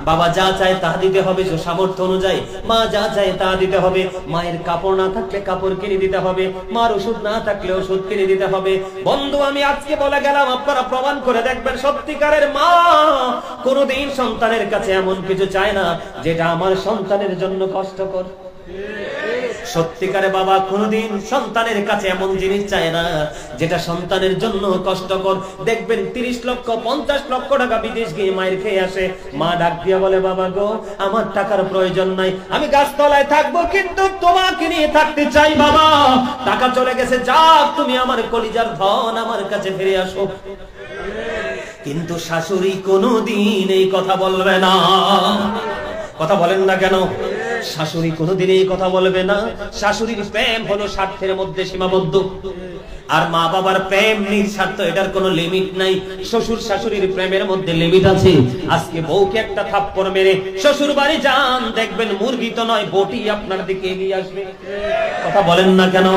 বাবা যা চায় তা দিতে হবে সামর্থ্য অনুযায়ী, মা যা চায় তা দিতে হবে। মায়ের কাপড় না থাকলে কাপড় কিনে দিতে হবে, মার ওষুধ না থাকলে ওষুধ কিনে দিতে হবে। বন্ধু আমি আজকে বলে গেলাম, আপনারা প্রমাণ করে দেখবেন, সত্যিকারের মা কোনদিন সন্তানের কাছে এমন কিছু চায় না যেটা আমার সন্তানের জন্য কষ্টকর। সত্যিকারে বাবা কোনদিন সন্তানের কাছে এমন জিনিস চায় না যেটা সন্তানের জন্য কষ্টকর। দেখবেন 30 লক্ষ 50 লক্ষ টাকা বিদেশ গিয়ে মায়ের খেয়ে আসে, মা ডাক দিয়া বলে, বাবা গো আমার টাকার প্রয়োজন নাই, আমি গাছতলায় থাকবো কিন্তু তোমাকে নিয়ে থাকতে চাই বাবা, টাকা চলে গেছে, যাক তুমি আমার কলিজার ধন আমার কাছে ফিরে আসো। কিন্তু শাশুড়ি কোনদিন এই কথা বলবে না। কথা বলেন না কেন? শাশুড়ি কোনদিন এই কথা বলবে না। শাশুড়ির প্রেম হলো স্বার্থের মধ্যে সীমাবদ্ধ, আর মা বাবার প্রেম নিঃস্বার্থ, এটার কোনো লিমিট নাই। শ্বশুর শাশুড়ির প্রেমের মধ্যে লিমিট আছে। আজকে বউকে একটা থাপ্পড় মেরে শ্বশুর বাড়ি যান, দেখবেন মুরগি তো নয় বটি আপনার দিকে এগিয়ে আসবে। কথা বলেন না কেন?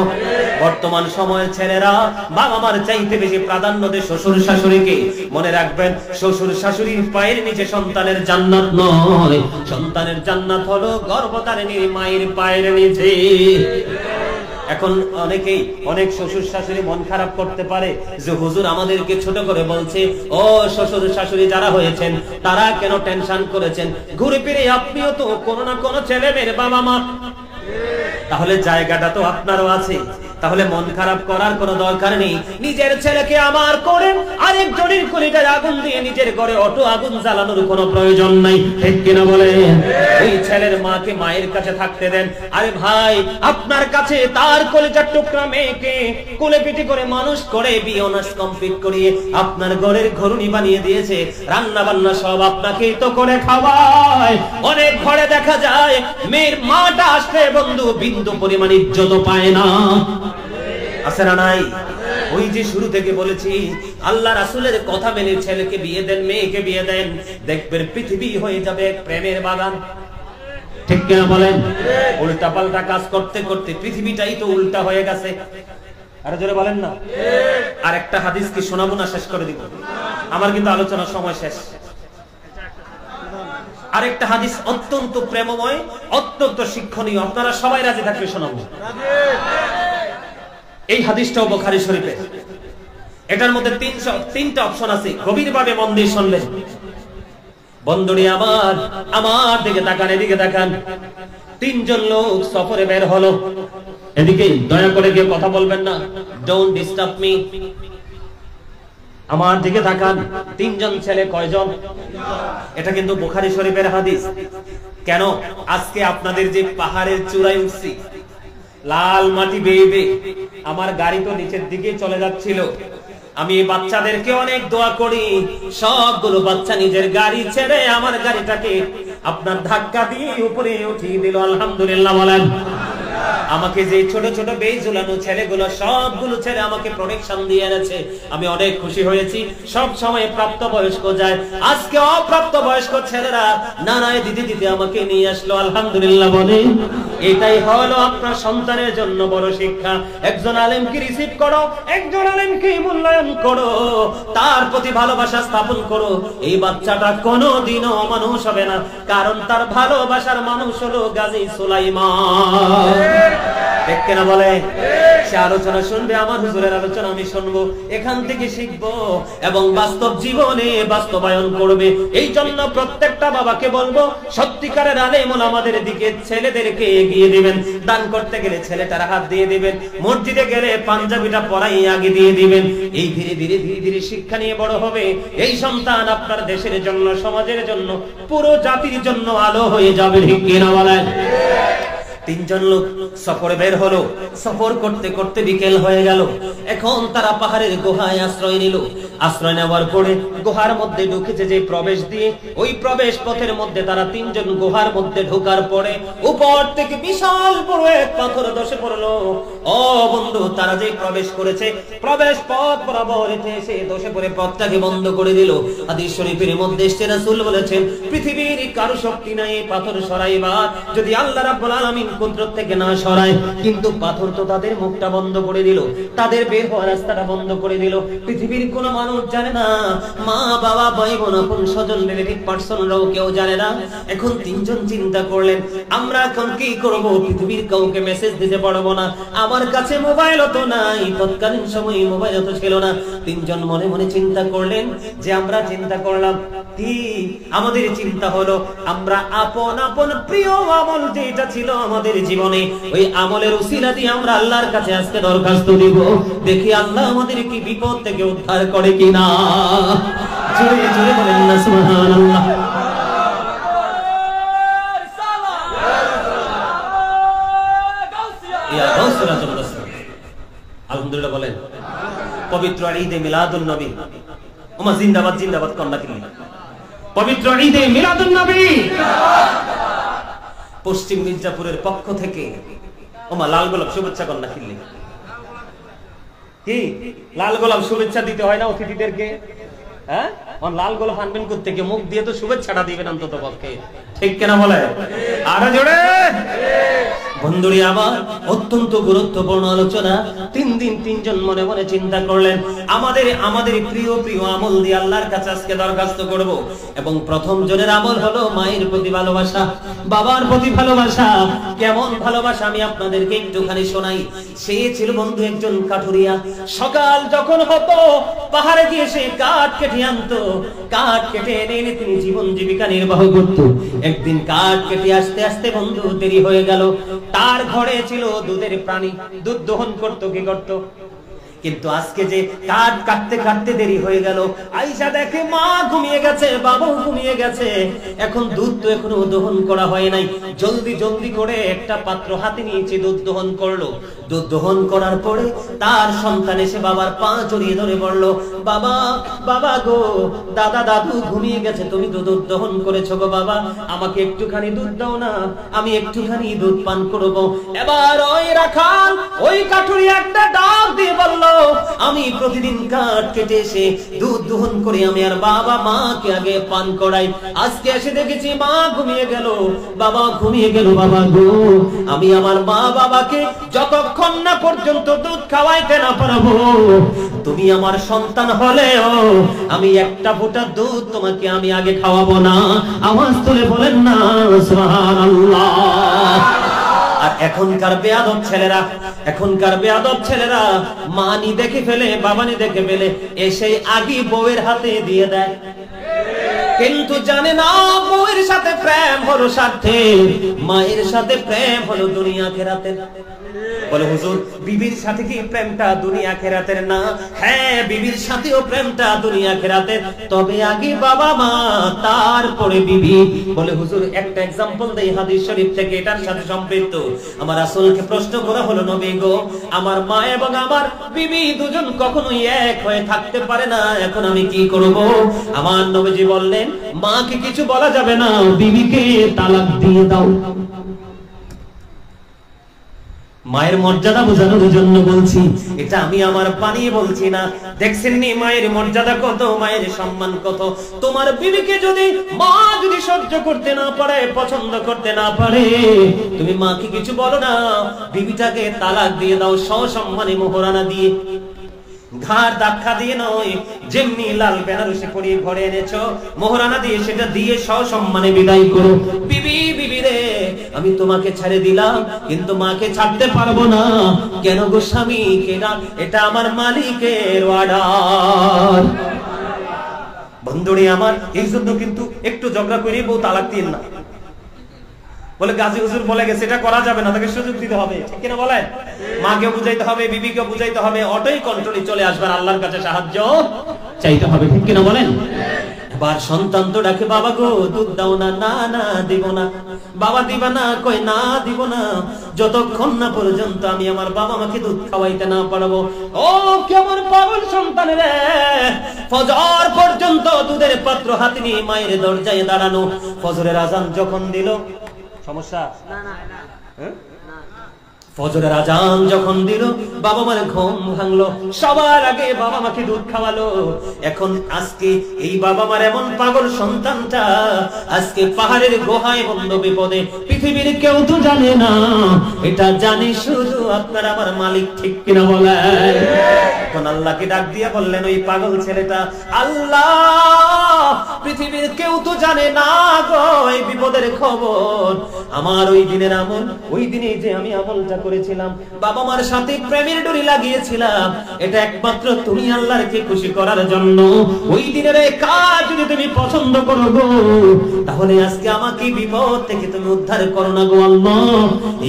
বর্তমান সময়ের ছেলেরা বাবা মার চাইতে বেশি প্রাধান্য দেয় শ্বশুর শাশুড়িকে। মনে রাখবেন, শ্বশুর শাশুড়ির পায়ের নিচে সন্তানের জান্নাত নয়, সন্তানের জান্নাত হলো গর্ভধারিণী মায়ের পায়ের নিচে। এখন অনেকেই, অনেক শ্বশুর শাশুড়ি মন খারাপ করতে পারে যে হুজুর আমাদেরকে ছোট করে বলছে, ও শ্বশুর শাশুড়ি যারা হয়েছেন তারা কেন টেনশন করেছেন, ঘুরে ফিরে আপনিও তো কোনো না কোনো ছেলে মেয়ের বাবা মা, তাহলে জায়গাটা তো আপনারও আছে। তাহলে মন খারাপ করার কোনো দরকার নেই। নিজের ছেলেকে আমার করে আরেকজনের কলিজায় আগুন দিয়ে নিজের ঘরে অটো আগুন জ্বালানোর কোনো প্রয়োজন নাই, ঠিক কিনা বলেন? ওই ছেলের মাকে মায়ের কাছে থাকতে দেন। আরে ভাই, আপনার কাছে তার কলিজার টুকরা মেয়েকে কোলে পিঠে করে মানুষ করে বিয়ে অনার্স কমপ্লিট করিয়ে আপনার ঘরের ঘরুনি বানিয়ে দিয়েছে, রান্না বান্না সব আপনাকেই তো করে খাওয়ায়। অনেক ঘরে দেখা যায় মেয়ের মাটা আসলে বন্ধু বিন্দু পরিমাণ ইজ্জত পায় না, আছে না নাই? ওই যে শুরু থেকে বলেছি, আল্লাহ রাসূলের কথা মেনে ছেলেকে বিয়ে দেন, মেয়েকে বিয়ে দেন, দেখবেন পৃথিবী হয়ে যাবে প্রেমের বাগান, ঠিক কিনা বলেন? উল্টা পাল্টা কাজ করতে করতে পৃথিবীটাই তো উল্টা হয়ে গেছে। আরে জোরে বলেন না। আর একটা হাদিস কি শোনাবো না শেষ করে দিব? আমার কিন্তু আলোচনার সময় শেষ। আরেকটা হাদিস অত্যন্ত প্রেমময়, অত্যন্ত শিক্ষণীয়, আপনারা সবাই রাজি থাকলে শোনাবো। এই হাদিসটাও বুখারী শরীফে। এটার মধ্যে তিনটা অপশন আছে, গভীরভাবে মন দিয়ে শুনবেন। বন্ধুরি আমার দিকে তাকান, এদিকে তাকান। তিনজন লোক সফরে বের হলো, এদিকে দয়া করে কেউ কথা বলবেন না, ডোন্ট ডিস্টার্ব মি। আমার দিকে তাকান। তিনজন ছেলে, কয়জন? এটা কিন্তু বুখারী শরীফের হাদিস। কেন? আজকে আপনাদের যে পাহাড়ের চূড়ায় উঠছি, লাল মাটি বেয়ে বেয়ে আমার গাড়ি তো নিচের দিকে চলে যাচ্ছিল, আমি বাচ্চাদেরকে অনেক দোয়া করি, সবগুলো বাচ্চা নিজের গাড়ি ছেড়ে আমার গাড়িটাকে আপনার ধাক্কা দিয়ে উপরে উঠিয়ে দিল। আলহামদুলিল্লাহ বলেন। আমাকে যে ছোট ছোট বেই ঝুলানো ছেলেগুলো, সবগুলো ছেলে আমাকে প্রোটেকশন দিয়ে এনেছে, আমি অনেক খুশি হয়েছি। সব সময় প্রাপ্ত বয়স্ক যায়, আজকে অপ্রাপ্ত বয়স্ক ছেলেরা নানায় দিতে দিতে আমাকে নিয়ে আসলো। আলহামদুলিল্লাহ বলে। এটাই হলো আপনার সন্তানের জন্য বড় শিক্ষা। একজন আলেমকে রিসিভ করো, একজন আলেমকে মূল্যায়ন করো, তার প্রতি ভালোবাসা স্থাপন করো। এই বাচ্চাটা কোনোদিনও অমানুষ হবে না, কারণ তার ভালোবাসার মানুষ হলো গাজী সুলাইমান। ঠিক কিনা বলে? সে আলোচনা শুনবে, আমার হুজুরের আলোচনা আমি শুনবো, এখান থেকে শিখবো এবং বাস্তব জীবনে বাস্তবায়ন করবে। এই জন্য প্রত্যেকটা বাবাকে বলবো, সত্যিকারের আলেম ওলামাদের দিকে ছেলেদেরকে এগিয়ে দিবেন। দান করতে গেলে ছেলেটার হাত দিয়ে দিবেন, মসজিদে গেলে পাঞ্জাবিটা পরাই আগে দিয়ে দিবেন। এই ধীরে ধীরে ধীরে ধীরে শিক্ষা নিয়ে বড় হবে। এই সন্তান আপনার দেশের জন্য, সমাজের জন্য, পুরো জাতির জন্য আলো হয়ে যাবে। ঠিক কিনা বলেন? তিনজন লোক সফরে বের হলো। সফর করতে করতে বিকেল হয়ে গেল। এখন তারা পাহাড়ের গুহায় আশ্রয় নিল। আশ্রয় নেওয়ার পরে গুহার মধ্যে ঢুকেছে যে প্রবেশ দিয়ে, ওই প্রবেশ পথের মধ্যে তারা তিনজন গুহার মধ্যে ঢোকার পরে উপর থেকে বিশাল বড় এক পাথর ধসে পড়লো। ও বন্ধু, তারা যে প্রবেশ করেছে, প্রবেশ পথ বরাবর এসে ধসে পড়ে পথটাকে বন্ধ করে দিল। হাদিস শরীফের মধ্যে এসেছে, রাসূল বলেছেন, পৃথিবীর কারো শক্তি নাই পাথর সরাইবার, যদি আল্লাহ রাব্বুল আলামিন কুদরত থেকে না সরায়। কিন্তু পাথর তো তাদের মুখটা বন্ধ করে দিল, তাদের বের হওয়ার রাস্তাটা বন্ধ করে দিল। পৃথিবীর কোনো মানুষ জানে না, মা বাবা ভাই বোন আপন স্বজন রিলেটিভ পার্সনরাও কেউ জানে না। এখন তিনজন চিন্তা করলেন, আমরা এখন কি করব? পৃথিবীর কাউকে মেসেজ দিতে পারবো না, আমার কাছে মোবাইল তো নাই, তৎকালীন সময়ে মোবাইল তো ছিল না। তিনজন মনে মনে চিন্তা করলেন যে আমরা চিন্তা করলাম কি, আমাদের চিন্তা হলো আমরা আপন আপন প্রিয় আমল যেটা ছিল আমাদের জীবনে, ওই আমলের উসিলা দিয়ে আমরা আল্লাহর কাছে আজকে দরখাস্ত দিব, দেখি আল্লাহ আমাদের কি বিপদ থেকে উদ্ধার করে কিনা। জোরে জোরে বলেন না সুবহানাল্লাহ। ইয়া রাসূলুল্লাহ, আলহামদুলিল্লাহ বলেন। পবিত্র ঈদে মিলাদুন নবী, ওমা জিন্দাবাদ জিন্দাবাদ কন্যা কিনি। পবিত্র ঈদে মিলাদুন নবী পশ্চিম মির্জাপুরের পক্ষ থেকে ওমা লাল গোলাপ শুভেচ্ছা কন্যা কিনলি। কি লাল গোলাপ শুভেচ্ছা দিতে হয় না অতিথিদেরকে? হ্যাঁ, লাল গোলাপ আনবেন কোত্থেকে? মুখ দিয়ে তো শুভেচ্ছাটা দিবেন অন্তত পক্ষে। ঠিক কিনা বলে? আরো জোরে। বন্ধুরি আমার, অত্যন্ত গুরুত্বপূর্ণ আলোচনা। তিনজন মনে মনে চিন্তা করলেন, আমাদের প্রিয় প্রিয় আমল দিয়ে আল্লাহর কাছে আজকে দরখাস্ত করব। এবং প্রথম জনের আমল হলো মায়ের প্রতি ভালোবাসা, বাবার প্রতি ভালোবাসা। কেমন ভালোবাসা আমি আপনাদেরকে একটুখানি শোনাই। সে ছিল বন্ধু একজন কাঠুরিয়া। সকাল যখন হতো পাহাড়ে গিয়ে সে কাঠ কেটে আনতো, কাঠ কেটে এনে তিনি জীবন জীবিকা নির্বাহ করত। একদিন কাঠ কেটে আসতে আসতে বন্ধু দেরি হয়ে গেল। তার ঘরে ছিল দুধের প্রাণী, দুধ দহন করতো, কি করতো? কিন্তু আজকে যে কাঠ কাটতে কাটতে দেরি হয়ে গেল, আয়েশা দেখে মা ঘুমিয়ে গেছে, বাবাও ঘুমিয়ে গেছে, এখন দুধ তো এখনো দহন করা হয় নাই। জলদি জলদি করে একটা পাত্র হাতে নিয়েছে, দুধ দহন করলো। দুধ দহন করার পরে তার সন্তান এসে বাবার পা জড়িয়ে ধরে বলল, বাবা বাবা গো, দাদা দাদু ঘুমিয়ে গেছে, তুমি তো দুধ দহন করেছো গো বাবা, আমাকে একটুখানি দুধ দাও না, আমি একটুখানি দুধ পান করবো। এবার ওই রাখাল, ওই কাঠুরি একটা ডাক দিয়ে বলল, আমি প্রতিদিন কাঠ কেটে এসে দুধ দহন করে আমি আর বাবা মাকে আগে পান করাই, আজকে এসে দেখেছি মা ঘুমিয়ে গেল, বাবা ঘুমিয়ে গেল, বাবা গো, আমি আমার মা বাবাকে যতক্ষণ না পর্যন্ত দুধ খাওয়াইতে না পারবো, তুমি আমার সন্তান হলেও আমি একটা ফোঁটা দুধ তোমাকে আমি আগে খাওয়াবো না। আওয়াজ তুলে বলেন না সুবহানাল্লাহ। আর এখনকার বেয়াদব ছেলেরা মানি দেখে ফেলে, বাবানি দেখে ফেলে, এসে আগে বউয়ের হাতে দিয়ে দেয়, কিন্তু জানে না বউয়ের সাথে প্রেম হলো স্বার্থের, মায়ের সাথে প্রেম হলো দুনিয়া আখিরাতের। বলে হুজুর, বিবির সাথে কি প্রেমটা দুনিয়া আখিরাতের না? হ্যাঁ, বিবির সাথেও প্রেমটা দুনিয়া আখিরাতের, তবে আগে বাবা মা তারপরে বিবি। বলে হুজুর, একটা एग्जांपल দেই হাদিস শরীফ থেকে, এটার সাথে সম্পৃক্ত। আমার রাসূলকে প্রশ্ন করা হলো, নবী গো, আমার মা এবং আমার বিবি দুজন কখনোই এক হয়ে থাকতে পারে না, এখন আমি কি করব? আমার নবীজি বললেন, মাকে কিছু বলা যাবে না, বিবিকে তালাক দিয়ে দাও। মায়ের মর্যাদা বোঝানোর জন্য বলছি, এটা আমি আমার বানিয়ে বলছি না। দেখছেন নি মায়ের মর্যাদা কত, মায়ের সম্মান কত। তোমার বিবিকে যদি মা যদি সহ্য করতে না পারে, পছন্দ করতে না পারে, তুমি মাকে কিছু বলো না, বিবিটাকে তালাক দিয়ে দাও, সসম্মানে মোহরানা দিয়ে, ঘাড় ধাক্কা দিয়ে নয়, যেমনি লাল বেনারসি পরিয়ে ঘরে এনেছো, মোহরানা দিয়ে সেটা দিয়ে সসম্মানে বিদায় করো। বিবি রে, আমি তোমাকে ছেড়ে দিলাম, কিন্তু মাকে ছাড়তে পারবো না। কেন গো স্বামী? কেনা এটা আমার মালিকের অর্ডার। বন্ধুরে আমার, এই জন্য কিন্তু একটু ঝগড়া করে বউ তালাক দিন না। বলে গাজী হুজুর বলে গেছে এটা করা যাবে না, তাকে সুযোগ দিতে হবে, ঠিক কিনা বলেন? মাকেও বুঝাইতে হবে, বিবিকে বুঝাইতে হবে, অটোই কন্ট্রোলে চলে আসবেন, আল্লাহর কাছে সাহায্য চাইতে হবে, ঠিক কিনা বলেন? এবার সন্তান তো ডাকে, বাবা গো দুধ দাও না। না না দিব না। বাবা দিবা না? কই না দিব না, যতক্ষণ না পর্যন্ত আমি আমার বাবা মাকে দুধ খাওয়াইতে না পারবো। ও কেমন পাগল সন্তান রে, ফজর পর্যন্ত দুধের পাত্র হাতে নিয়ে মায়ের দরজায় দাঁড়ানো। ফজরের আজান যখন দিল, সমস্যা ফজরের আজান যখন দিল, বাবা মার ঘুম ভাঙলো, সবার আগে বাবা মাকে দুধ খাওয়ালো। এখন আজকে এই বাবা মার এমন পাগল সন্তানটা আজকে পাহাড়ের গুহায় বন্ধ বিপদে, পৃথিবীর কেউ তো জানে না, এটা জানি শুধু আপনার আমার মালিক, ঠিক কিনা বলে? এখন আল্লাহকে ডাক দিয়ে বললেন, ওই পাগল ছেলেটা, আল্লাহ পৃথিবীর কেউ তো জানে না গো এই বিপদের খবর, আমার ওই দিনের আমল, ওই দিনে যে আমি আমলটা করেছিলাম, বাবা মার সাথে প্রেমের ডোরি লাগিয়েছিলাম, এটা একমাত্র তুমি আল্লাহকে খুশি করার জন্য। ওই দিনের এই কাজ যদি তুমি পছন্দ করো গো, তাহলে আজকে আমাকে বিপদ থেকে তুমি উদ্ধার করো না গো আল্লাহ।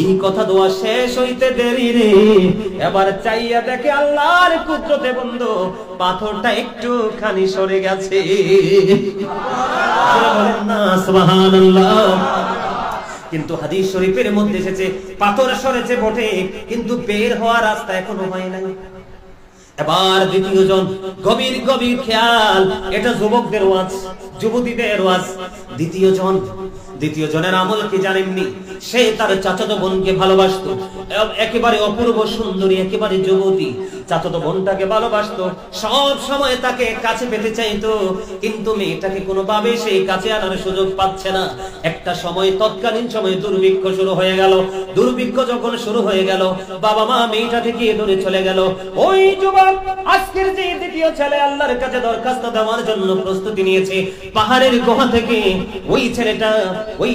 এই কথা দোয়া শেষ হইতে দেরি রে, এবার চাইয়া দেখে আল্লাহর কুদরতে বন্ধু, পাথরটা একটুখানি সরে গেছে। বলেন না সুবহানাল্লাহ। কিন্তু হাদিস শরীফের মধ্যে এসেছে, পাথর সরেছে বটে, কিন্তু বের হওয়ার রাস্তা এখনো হয় নাই। এবার দ্বিতীয় জন, গভীর গভীর খেয়াল, এটা যুবকদের ওয়াজ, যুবতীদের ওয়াজ। দ্বিতীয় জনের আমল কি জানেননি? সে তার চাচাতো বোনকে ভালোবাসতো, একেবারে অপূর্ব সুন্দরী, একেবারে যুবতী চাচাতো বোনটাকে ভালোবাসতো, সব সময় তাকে কাছে পেতে চাইতো, কিন্তু মেয়েটাকে কোনোভাবে সেই কাছে আনার সুযোগ পাচ্ছে না। একটা সময়, তৎকালীন সময়ে দুর্ভিক্ষ শুরু হয়ে গেল। দুর্ভিক্ষ যখন শুরু হয়ে গেল, বাবা মা মেয়েটা থেকে দূরে চলে গেল। ওই যুবক আজকের যে দ্বিতীয় ছেলে আল্লাহর কাছে দরখাস্ত দেওয়ার জন্য প্রস্তুতি নিয়েছে, পাহাড়ের গুহা থেকে ওই ছেলেটা, ওই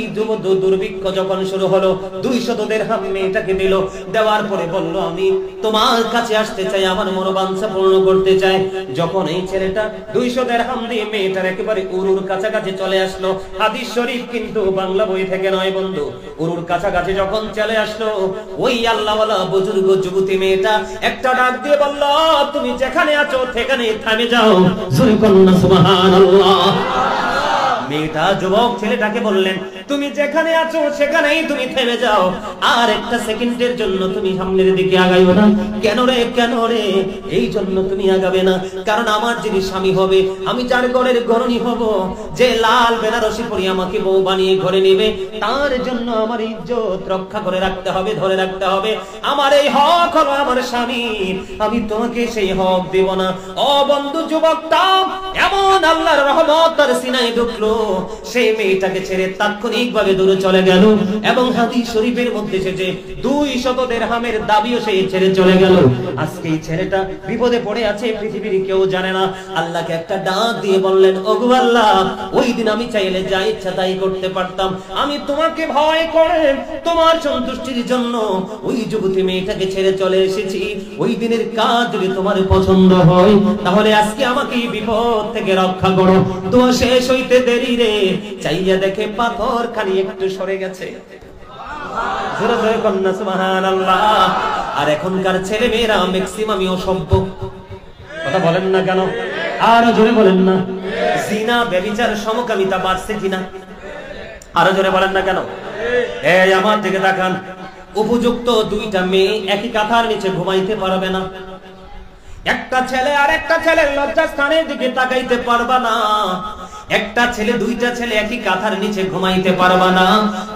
দুর্ভিক্ষ যখন শুরু হলো, 200 দিরহাম মেয়েটাকে দিল। দেওয়ার পরে বলল, আমি তোমার কাছে আসতে চাই, আমার মনোবাঞ্ছা পূর্ণ করতে চাই। যখন এই ছেলেটা 200 দিরহাম দিয়ে মেয়েটার একেবারে উরুর কাছাকাছি চলে আসলো, হাদিস শরীফ কিন্তু বাংলা বই থেকে নয় বন্ধু, উরুর কাছাকাছি যখন চলে আসলো, ওই আল্লাহওয়ালা বুজুর্গ যুবতী মেয়েটা একটা ডাক দিয়ে বলল, তুমি যেখানে আছো সেখানে থামে যাও। জোরে কন্না সুবহানাল্লাহ। মেয়েটা যুবক ছেলেটাকে বললেন, তুমি যেখানে আছো সেখানেই তুমি থেমে যাও, আর একটা সেকেন্ডের জন্য তুমি সামনের দিকে আগাইও না। কেন রে? কেন রে? এই জন্য তুমি আগাবে না, কারণ আমার যিনি স্বামী হবে, আমি যার ঘরের গরণী হব, যে লাল বেনারসি পরে আমাকে বউ বানিয়ে ঘরে নেবে, তার জন্য আমার ইজ্জত রক্ষা করে রাখতে হবে, ধরে রাখতে হবে। আমার এই হক হলো আমার স্বামী, আমি তোমাকে সেই হক দেব না। ও বন্ধু, যুবকটা এমন আল্লাহর রহমত তার সিনায় ঢুকলো, সেই মেয়েটাকে ছেড়ে তাৎক্ষণিকভাবে দূরে চলে গেল। এবং হাদিস শরীফের মধ্যে এসেছে 200 দিরহামের দাবিও সেই ছেড়ে চলে গেল। আজকে এই ছেলেটা বিপদে পড়ে আছে, পৃথিবীর কেউ জানে না। আল্লাহকে একটা ডাক দিয়ে বললেন, ওগো আল্লাহ, ওই দিন আমি চাইলে যা ইচ্ছা তাই করতে পারতাম, আমি তোমাকে ভয় করে তোমার সন্তুষ্টির জন্য ওই যুবতী মেয়েটাকে ছেড়ে চলে এসেছি। ওই দিনের কাজ যদি তোমার পছন্দ হয়, তাহলে আজকে আমাকে বিপদ থেকে রক্ষা করো। দোয়া শেষ হইতে দেরি রে, চাইয়া দেখে পাথর খালি একটু সরে গেছে। জোরে জোরে কন্না সুবহানাল্লাহ। আর এখনকার ছেলে মেয়েরা ম্যাক্সিমামই অসভ্য, কথা বলেন না কেন? আরো জোরে বলেন না। জিনা ব্যভিচার সমকামিতা বাড়ছে কিনা? আরো জোরে বলেন না কেন? এই আমার দিকে তাকান, উপযুক্ত দুইটা মেয়ে একই কাঁথার নিচে ঘুমাইতে পারবে না। একটা ছেলে আর একটা ছেলের লজ্জাস্থানের দিকে তাকাইতে পারবা না। একটা ছেলে, দুইটা ছেলে একই কাঁথার নিচে ঘুমাইতে পারবা না।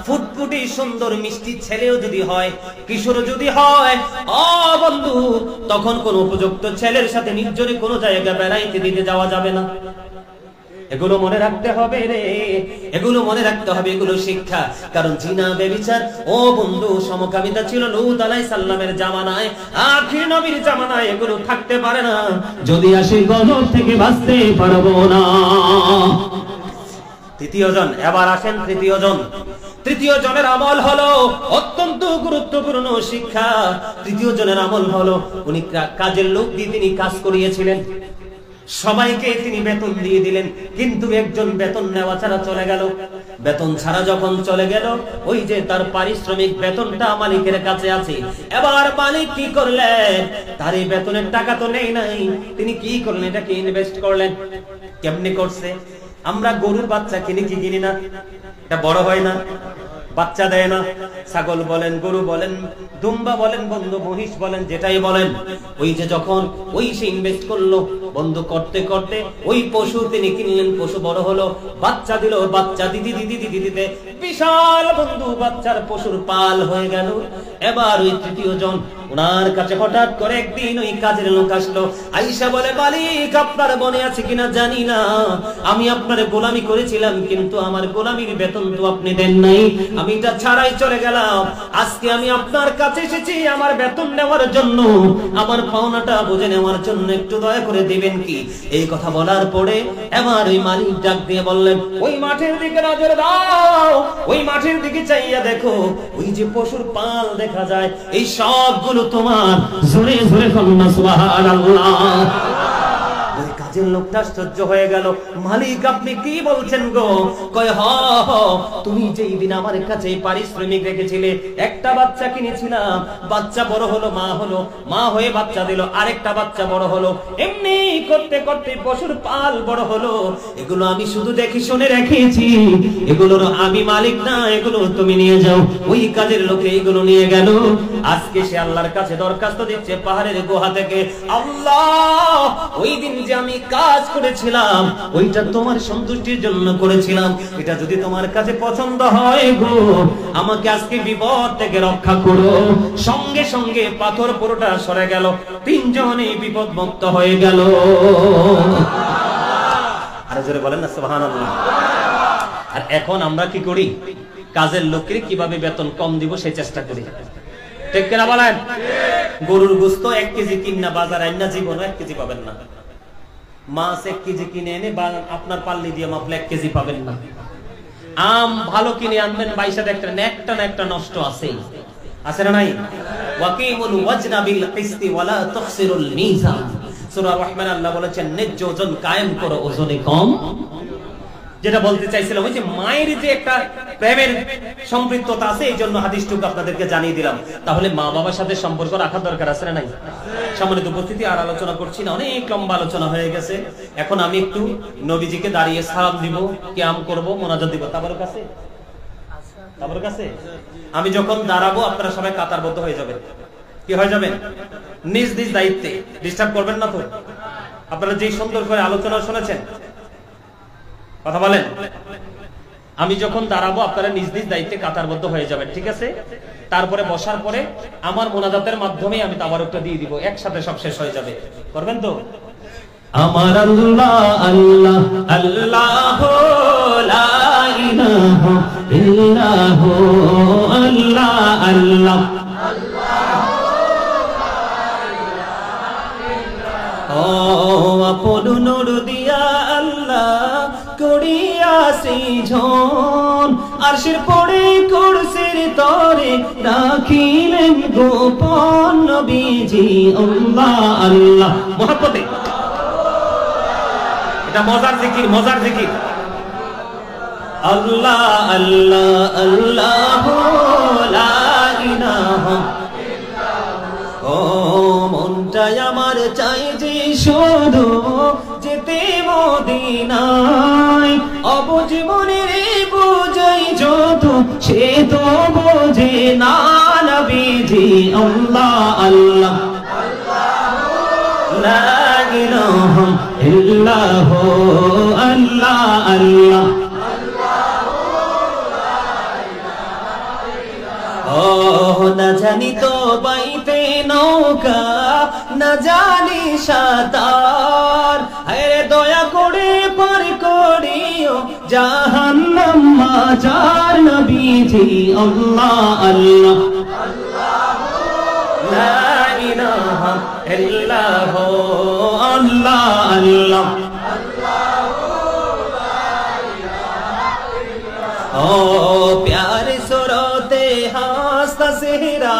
ফুটফুটি সুন্দর মিষ্টি ছেলেও যদি হয়, কিশোর যদি হয়, ও বন্ধু, তখন কোন উপযুক্ত ছেলের সাথে নির্জনে কোনো জায়গায় বেড়াইতে দিতে যাওয়া যাবে না। এগুলো মনে রাখতে হবে রে, এগুলো মনে রাখতে হবে, এগুলো শিক্ষা। কারণ জিনা ব্যভিচার, ও বন্ধু, সমকামিতা ছিল লূত আলাইহিস সালামের জামানায়, আখির নবীর জামানায় এগুলো থাকতে পারে না। যদি আসি গজব থেকে বাঁচতে পারবো না। তৃতীয় জন, এবার আসেন তৃতীয় জন। তৃতীয় জনের আমল হলো অত্যন্ত গুরুত্বপূর্ণ শিক্ষা। তৃতীয় জনের আমল হলো উনি কাজের লোক দিয়ে তিনি কাজ করিয়েছিলেন, সবাইকে তিনি বেতন দিয়ে দিলেন, কিন্তু একজন বেতন নেওয়া ছাড়া চলে গেল। বেতন ছাড়া যখন চলে গেল, ওই যে তার পারিশ্রমিক বেতনটা মালিকের কাছে আছে। এবার মালিক কি করলেন, তার এই বেতনের টাকা তো নেই নাই, তিনি কি করলেন, এটাকে ইনভেস্ট করলেন। কেমনে করছে? আমরা গরুর বাচ্চা কিনি কি কিনি না? এটা বড় হয় না, বাচ্চা দেয় না। ছাগল বলেন, গরু বলেন, দুম্বা বলেন, বন্ধু মহিষ বলেন, যেটাই বলেন, ওই যে যখন ওই সে ইনভেস্ট করলো, বন্ধু করতে করতে ওই পশু তিনি কিনলেন, পশু বড় হলো, বাচ্চা দিল, বাচ্চা দিদি দিদি দিদি দিতে বিশাল বন্ধু বাচ্চার পশুর পাল হয়ে গেল। এবার ওই তৃতীয় জন ওনার কাছে হঠাৎ করে একদিন ওই কাজের লোক আসলো, আইসা বলে, মালিক আপনার মনে আছে কিনা জানি না, আমি আপনার গোলামি করেছিলাম, কিন্তু আমার গোলামির বেতন তো আপনি দেন নাই, আমি এটা ছাড়াই চলে গেলাম। আজকে আমি আপনার কাছে এসেছি আমার বেতন নেওয়ার জন্য, আমার পাওনাটা বুঝে নেওয়ার জন্য একটু দয়া করে দিবেন কি? এই কথা বলার পরে এবার ওই মালিক ডাক দিয়ে বললেন, ওই মাঠের দিকে নজর দাও, ওই মাঠের দিকে চাইয়া দেখো, ওই যে পশুর পাল দেখা যায়, এই সবগুলো তোমার। জোরে জোরে বলুন সুবহানাল্লাহ। ওই কাজের লোকটা আশ্চর্য হয়ে গেল, মালিক আপনি কি বলছেন গো? কয় হ, তুমি যেই দিন আমার কাছে পারিশ্রমিক রেখেছিলে, একটা বাচ্চা কিনেছিলাম, বাচ্চা বড় হলো, মা হলো, মা হয়ে বাচ্চা দিল, আরেকটা বাচ্চা বড় হলো, এমনি করতে করতে পশুর পাল বড় হলো। এগুলো আমি শুধু দেখি শুনে রেখেছি, এগুলোর আমি মালিক না, এগুলো তুমি নিয়ে যাও। ওই কাজের লোকে এগুলো নিয়ে গেল। আজকে সে আল্লাহর কাছে দরখাস্ত দিচ্ছে পাহাড়ের গুহা থেকে, আল্লাহ ওই দিন যে আমি কাজ করেছিলাম ওইটা তোমার সন্তুষ্টির জন্য করেছিলাম, এটা যদি তোমার কাছে পছন্দ হয় গো, আমাকে আজকে বিপদ থেকে রক্ষা করো। সঙ্গে সঙ্গে পাথর পুরোটা সরে গেল, তিনজনই বিপদ মুক্ত হয়ে গেল। আরে জোরে বলেন না সুবহানাল্লাহ। আর এখন আমরা কি করি? কাজের লোকের কিভাবে বেতন কম দিব সেই চেষ্টা করি, ঠিক কিনা বলেন? গরুর গোশত 1 কেজি কিনা বাজার আইনা জীবন 1 কেজি পাবেন না। মাছ 1 কেজি কিনে এনে আপনার পাল্লি দিয়ে মাপলে 1 কেজি পাবেন না। আম ভালো কিনে আনবেন, বাইশা দেখতেন একটা না একটা নষ্ট আছেই, আছে না নাই? ওয়াকিমুল ওয়াজনা বিল কিসতি ওয়ালা তুখসিরুল মিজান। সূরা রহমান আল্লাহ বলেছেন, ন্যায্য ওজন কায়েম করো, ওজনে কম। যেটা বলতে চাইছিলাম, ওই যে মায়ের যে একটা প্রেমের সম্পৃক্ততা আছে, এই জন্য হাদিসটুকু আপনাদেরকে জানিয়ে দিলাম। তাহলে মা বাবার সাথে সম্পর্ক রাখার দরকার আছে না নাই? সম্মানিত উপস্থিতি, আর আলোচনা করছি না, অনেক লম্বা আলোচনা হয়ে গেছে। এখন আমি একটু নবীজিকে দাঁড়িয়ে সালাম দিব, কিয়াম করব, মোনাজাত দিব। তাবারক আছে? তাবারক আছে? আমি যখন দাঁড়াবো আপনারা সবাই কাতারবদ্ধ হয়ে যাবেন। কি হয়ে যাবেন? নিজ নিজ দায়িত্বে, ডিস্টার্ব করবেন না তো। আপনারা যে সুন্দর করে আলোচনা শুনেছেন, কথা বলেন। আমি যখন দাঁড়াবো আপনারা নিজ নিজ দায়িত্বে কাতারবদ্ধ হয়ে যাবেন, ঠিক আছে? তারপরে বসার পরে আমার মোনাজাতের মাধ্যমে আমি তাবারকটা দিয়ে দিব, একসাথে সব শেষ হয়ে যাবে। করবেন তো? আমার আল্লাহ আল্লাহ আল্লাহ লা ইলাহা ইল্লাল্লাহ আল্লাহ আল্লাহ ও আপন নূর দিয়া আল্লাহ করিয়াছি ঝন, আরশের পরে কুরসির তরে রাখিলেন গোপন নবীজি আল্লাহ আল্লাহ। মহব্বতে এটা মজার জিকির, মজার জিকির। আল্লাহ আল্লাহ আল্লাহ লা ইলাহা ইল্লাল্লাহ। ও মনটাই আমার চাই যে শুধু যেতে মদিনায়, অবজীবনের বুঝাই যত সে তো বোঝে না নবীজি আল্লাহ আল্লাহ লা ইলাহা ইল্লাল্লাহ আল্লাহ আল্লাহ। ও না জানি তো বাইতে নৌকা, না জানি সাঁতার, আরে দয়া করে পার করিও জাহান্নাম মাঝার নবীজি আল্লাহ আল্লাহ লা ইলাহা ইল্লাল্লাহ আল্লাহ আল্লাহ। ও প্যারে चेहरा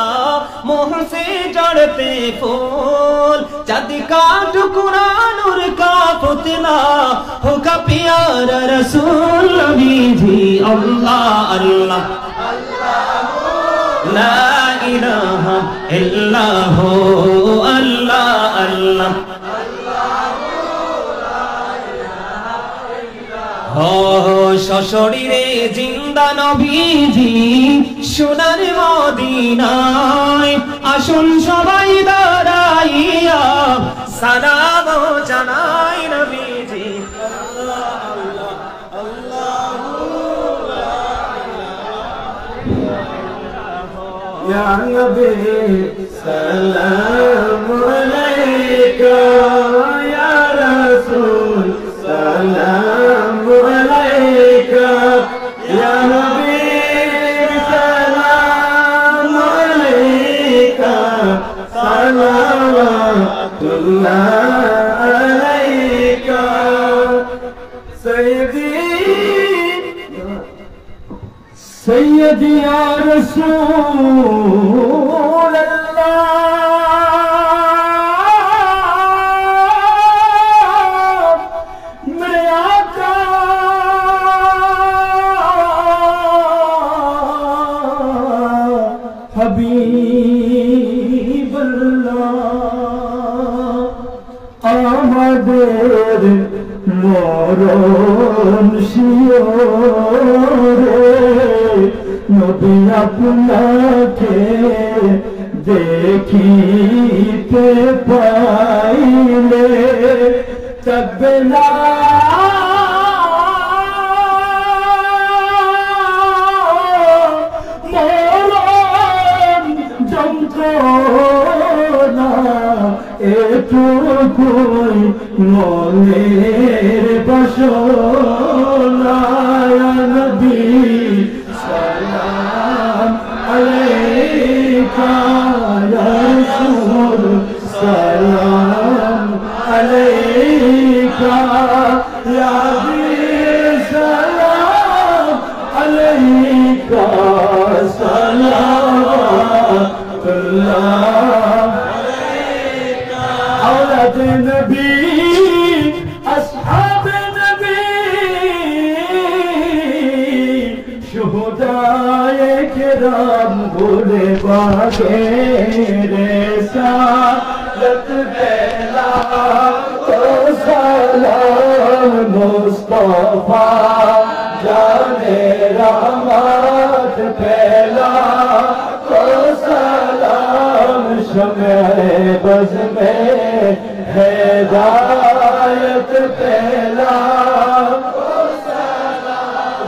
मुँह से जड़ते फूल चाँद का टुकड़ा नूर का पुतला होगा प्यारा रसूल नबी जी अल्लाह अल्लाह ला इलाहा इल्लाह अल्लाह अल्लाह सशरीरे जिंदा नबीजी सोनार मदीनाय आसुन सबाई दाঁড়াইয়া सालाम জানাই नबीजी या नबी सलाम अलैका या रसूल सलाम अलैका या नबी सलाम अलैका सलावतुल्लाह अलैका सैयदी या रसूल अल्लाह मेरे आका हबीब अल्लाह आमदेर মরণ শিওরে নবী আপনাকে দেখিতে পাইলে তবে না মরণ যন্ত্রণা এটুকুই মনের বাসনা ইয়া নবী সালাম আলাইকা ইয়া রাসূল সালাম আলাইকা ইয়া হাবিব সালাম আলাইকা সালাওয়াতুল্লাহ औलाद नबी अस्हाब नबी शुहदाए किराम भूले बागे रिसालत पहला तो सलाम मुस्तफा जाने रहमत पहला तो सलाम शम्ए बज़ में हिदायत पहला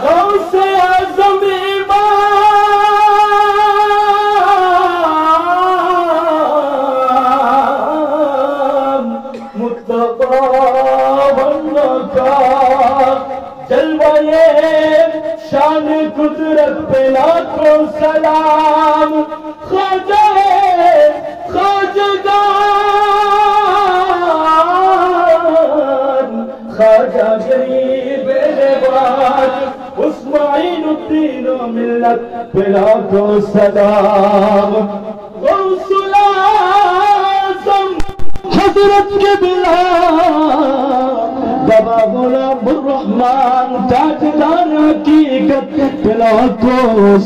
गौसे आज़म इमाम मुत्तक़ा वन्नका जलवाए शान कुदरत पे लाखों सलाम ख्वाजा खाजगान ख्वाजा गरीब नवाज उस्माइनुद्दीन मिल्लत पे लाखों सलाम गौसुल आज़म हज़रत के बिला बाबा गुलामुर रहमान ताजदार हकीकत दिला को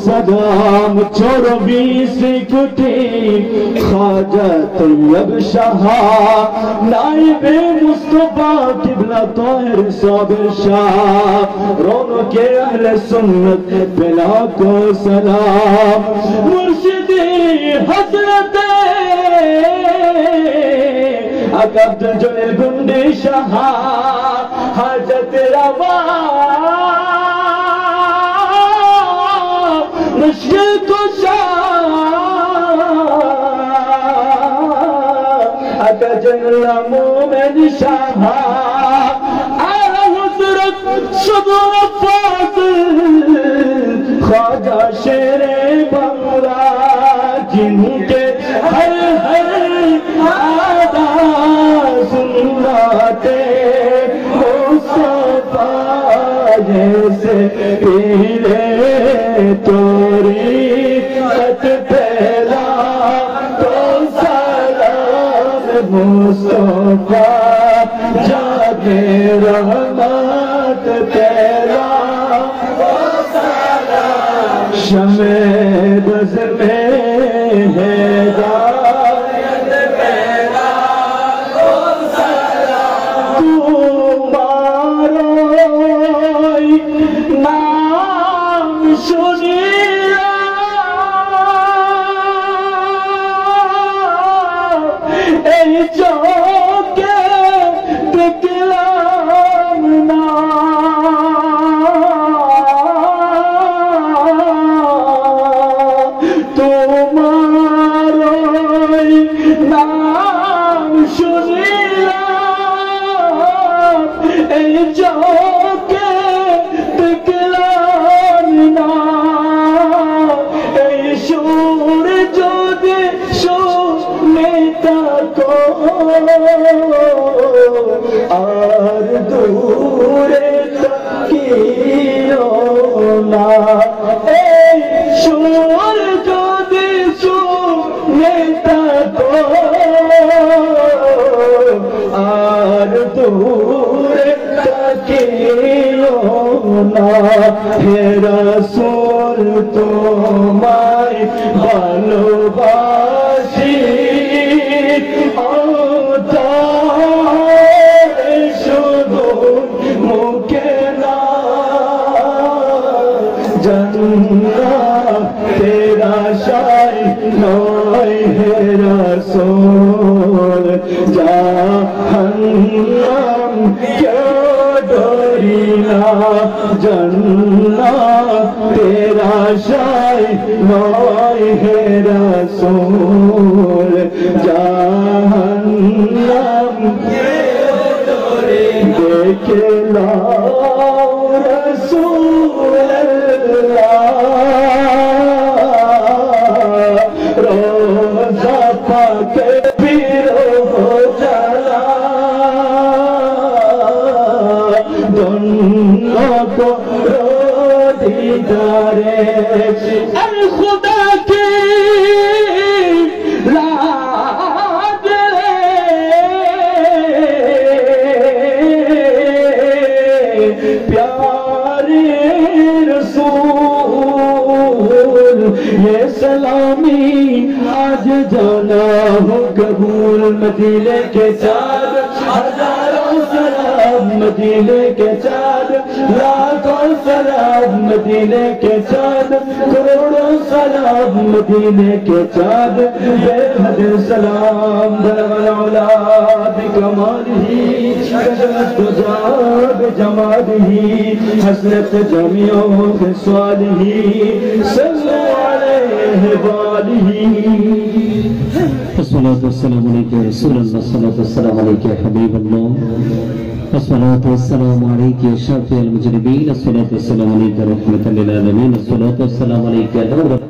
सलाम 24 कुटी ख्वाजा तैयब शाह नाइबे मुस्तफा किबला ताहिर साबिर शाह रौनके अहले सुन्नत दिला को सलाम मुर्शिदी हज़रत अब्दुल जलील गुंडी शाह हाजत रवा मुश्किल कुशा अतजल्ला मोमिन शाह आला हज़रत सदर फाज़िल ख्वाजा शेरे बंगला जिनके हर आदा सुनाते मुस्तफा जैसे पीले तोरी सत पे شمع بز میں ہدایت میرا تمہارا نام سنیا اے جو کہ دکلامنا تمہارا نام سنیا اے جو کہ دکلامنا اے شور جو دے سنتا کو آر دور تکیونا اے شور جو دے سنتا کو آر دور تکیونا ہے رسول تمہاری ভালোবাসি শুধু মুখে না জান্নাত তেরা শাই নয় হে রাসূল জাহান্নাম কেউ ডরি না জান্নাত তেরা শাই নয় হে রাসূল জাহান্নাম কেউ ডরি দেখে নাও রাসূলুল্লাহ রোজা পাকে পিরো জালা দোনো کو دیدارے اے خدا کی رات پیارے رسول یہ سلامی آج جانا ہو قبول مدینے کے چاند ہزاروں سلام مدینے کے چاند لاکھوں سلام مدینے کے چاند کروڑوں سلام مدینے کے چاند بے حد سلام بلغ العلا بکمالہ کشفت تجا بجمالہ حسنت جمیع خصالہ صلو علیہ وآلہ الصلاة والسلام علیکہ رسول اللہ الصلاة والسلام علیکہ حبیب اللہ الصلاة والسلام علیکہ شافع المجربین الصلاة والسلام علیکہ رحمت للعالمین الصلاة والسلام علیکہ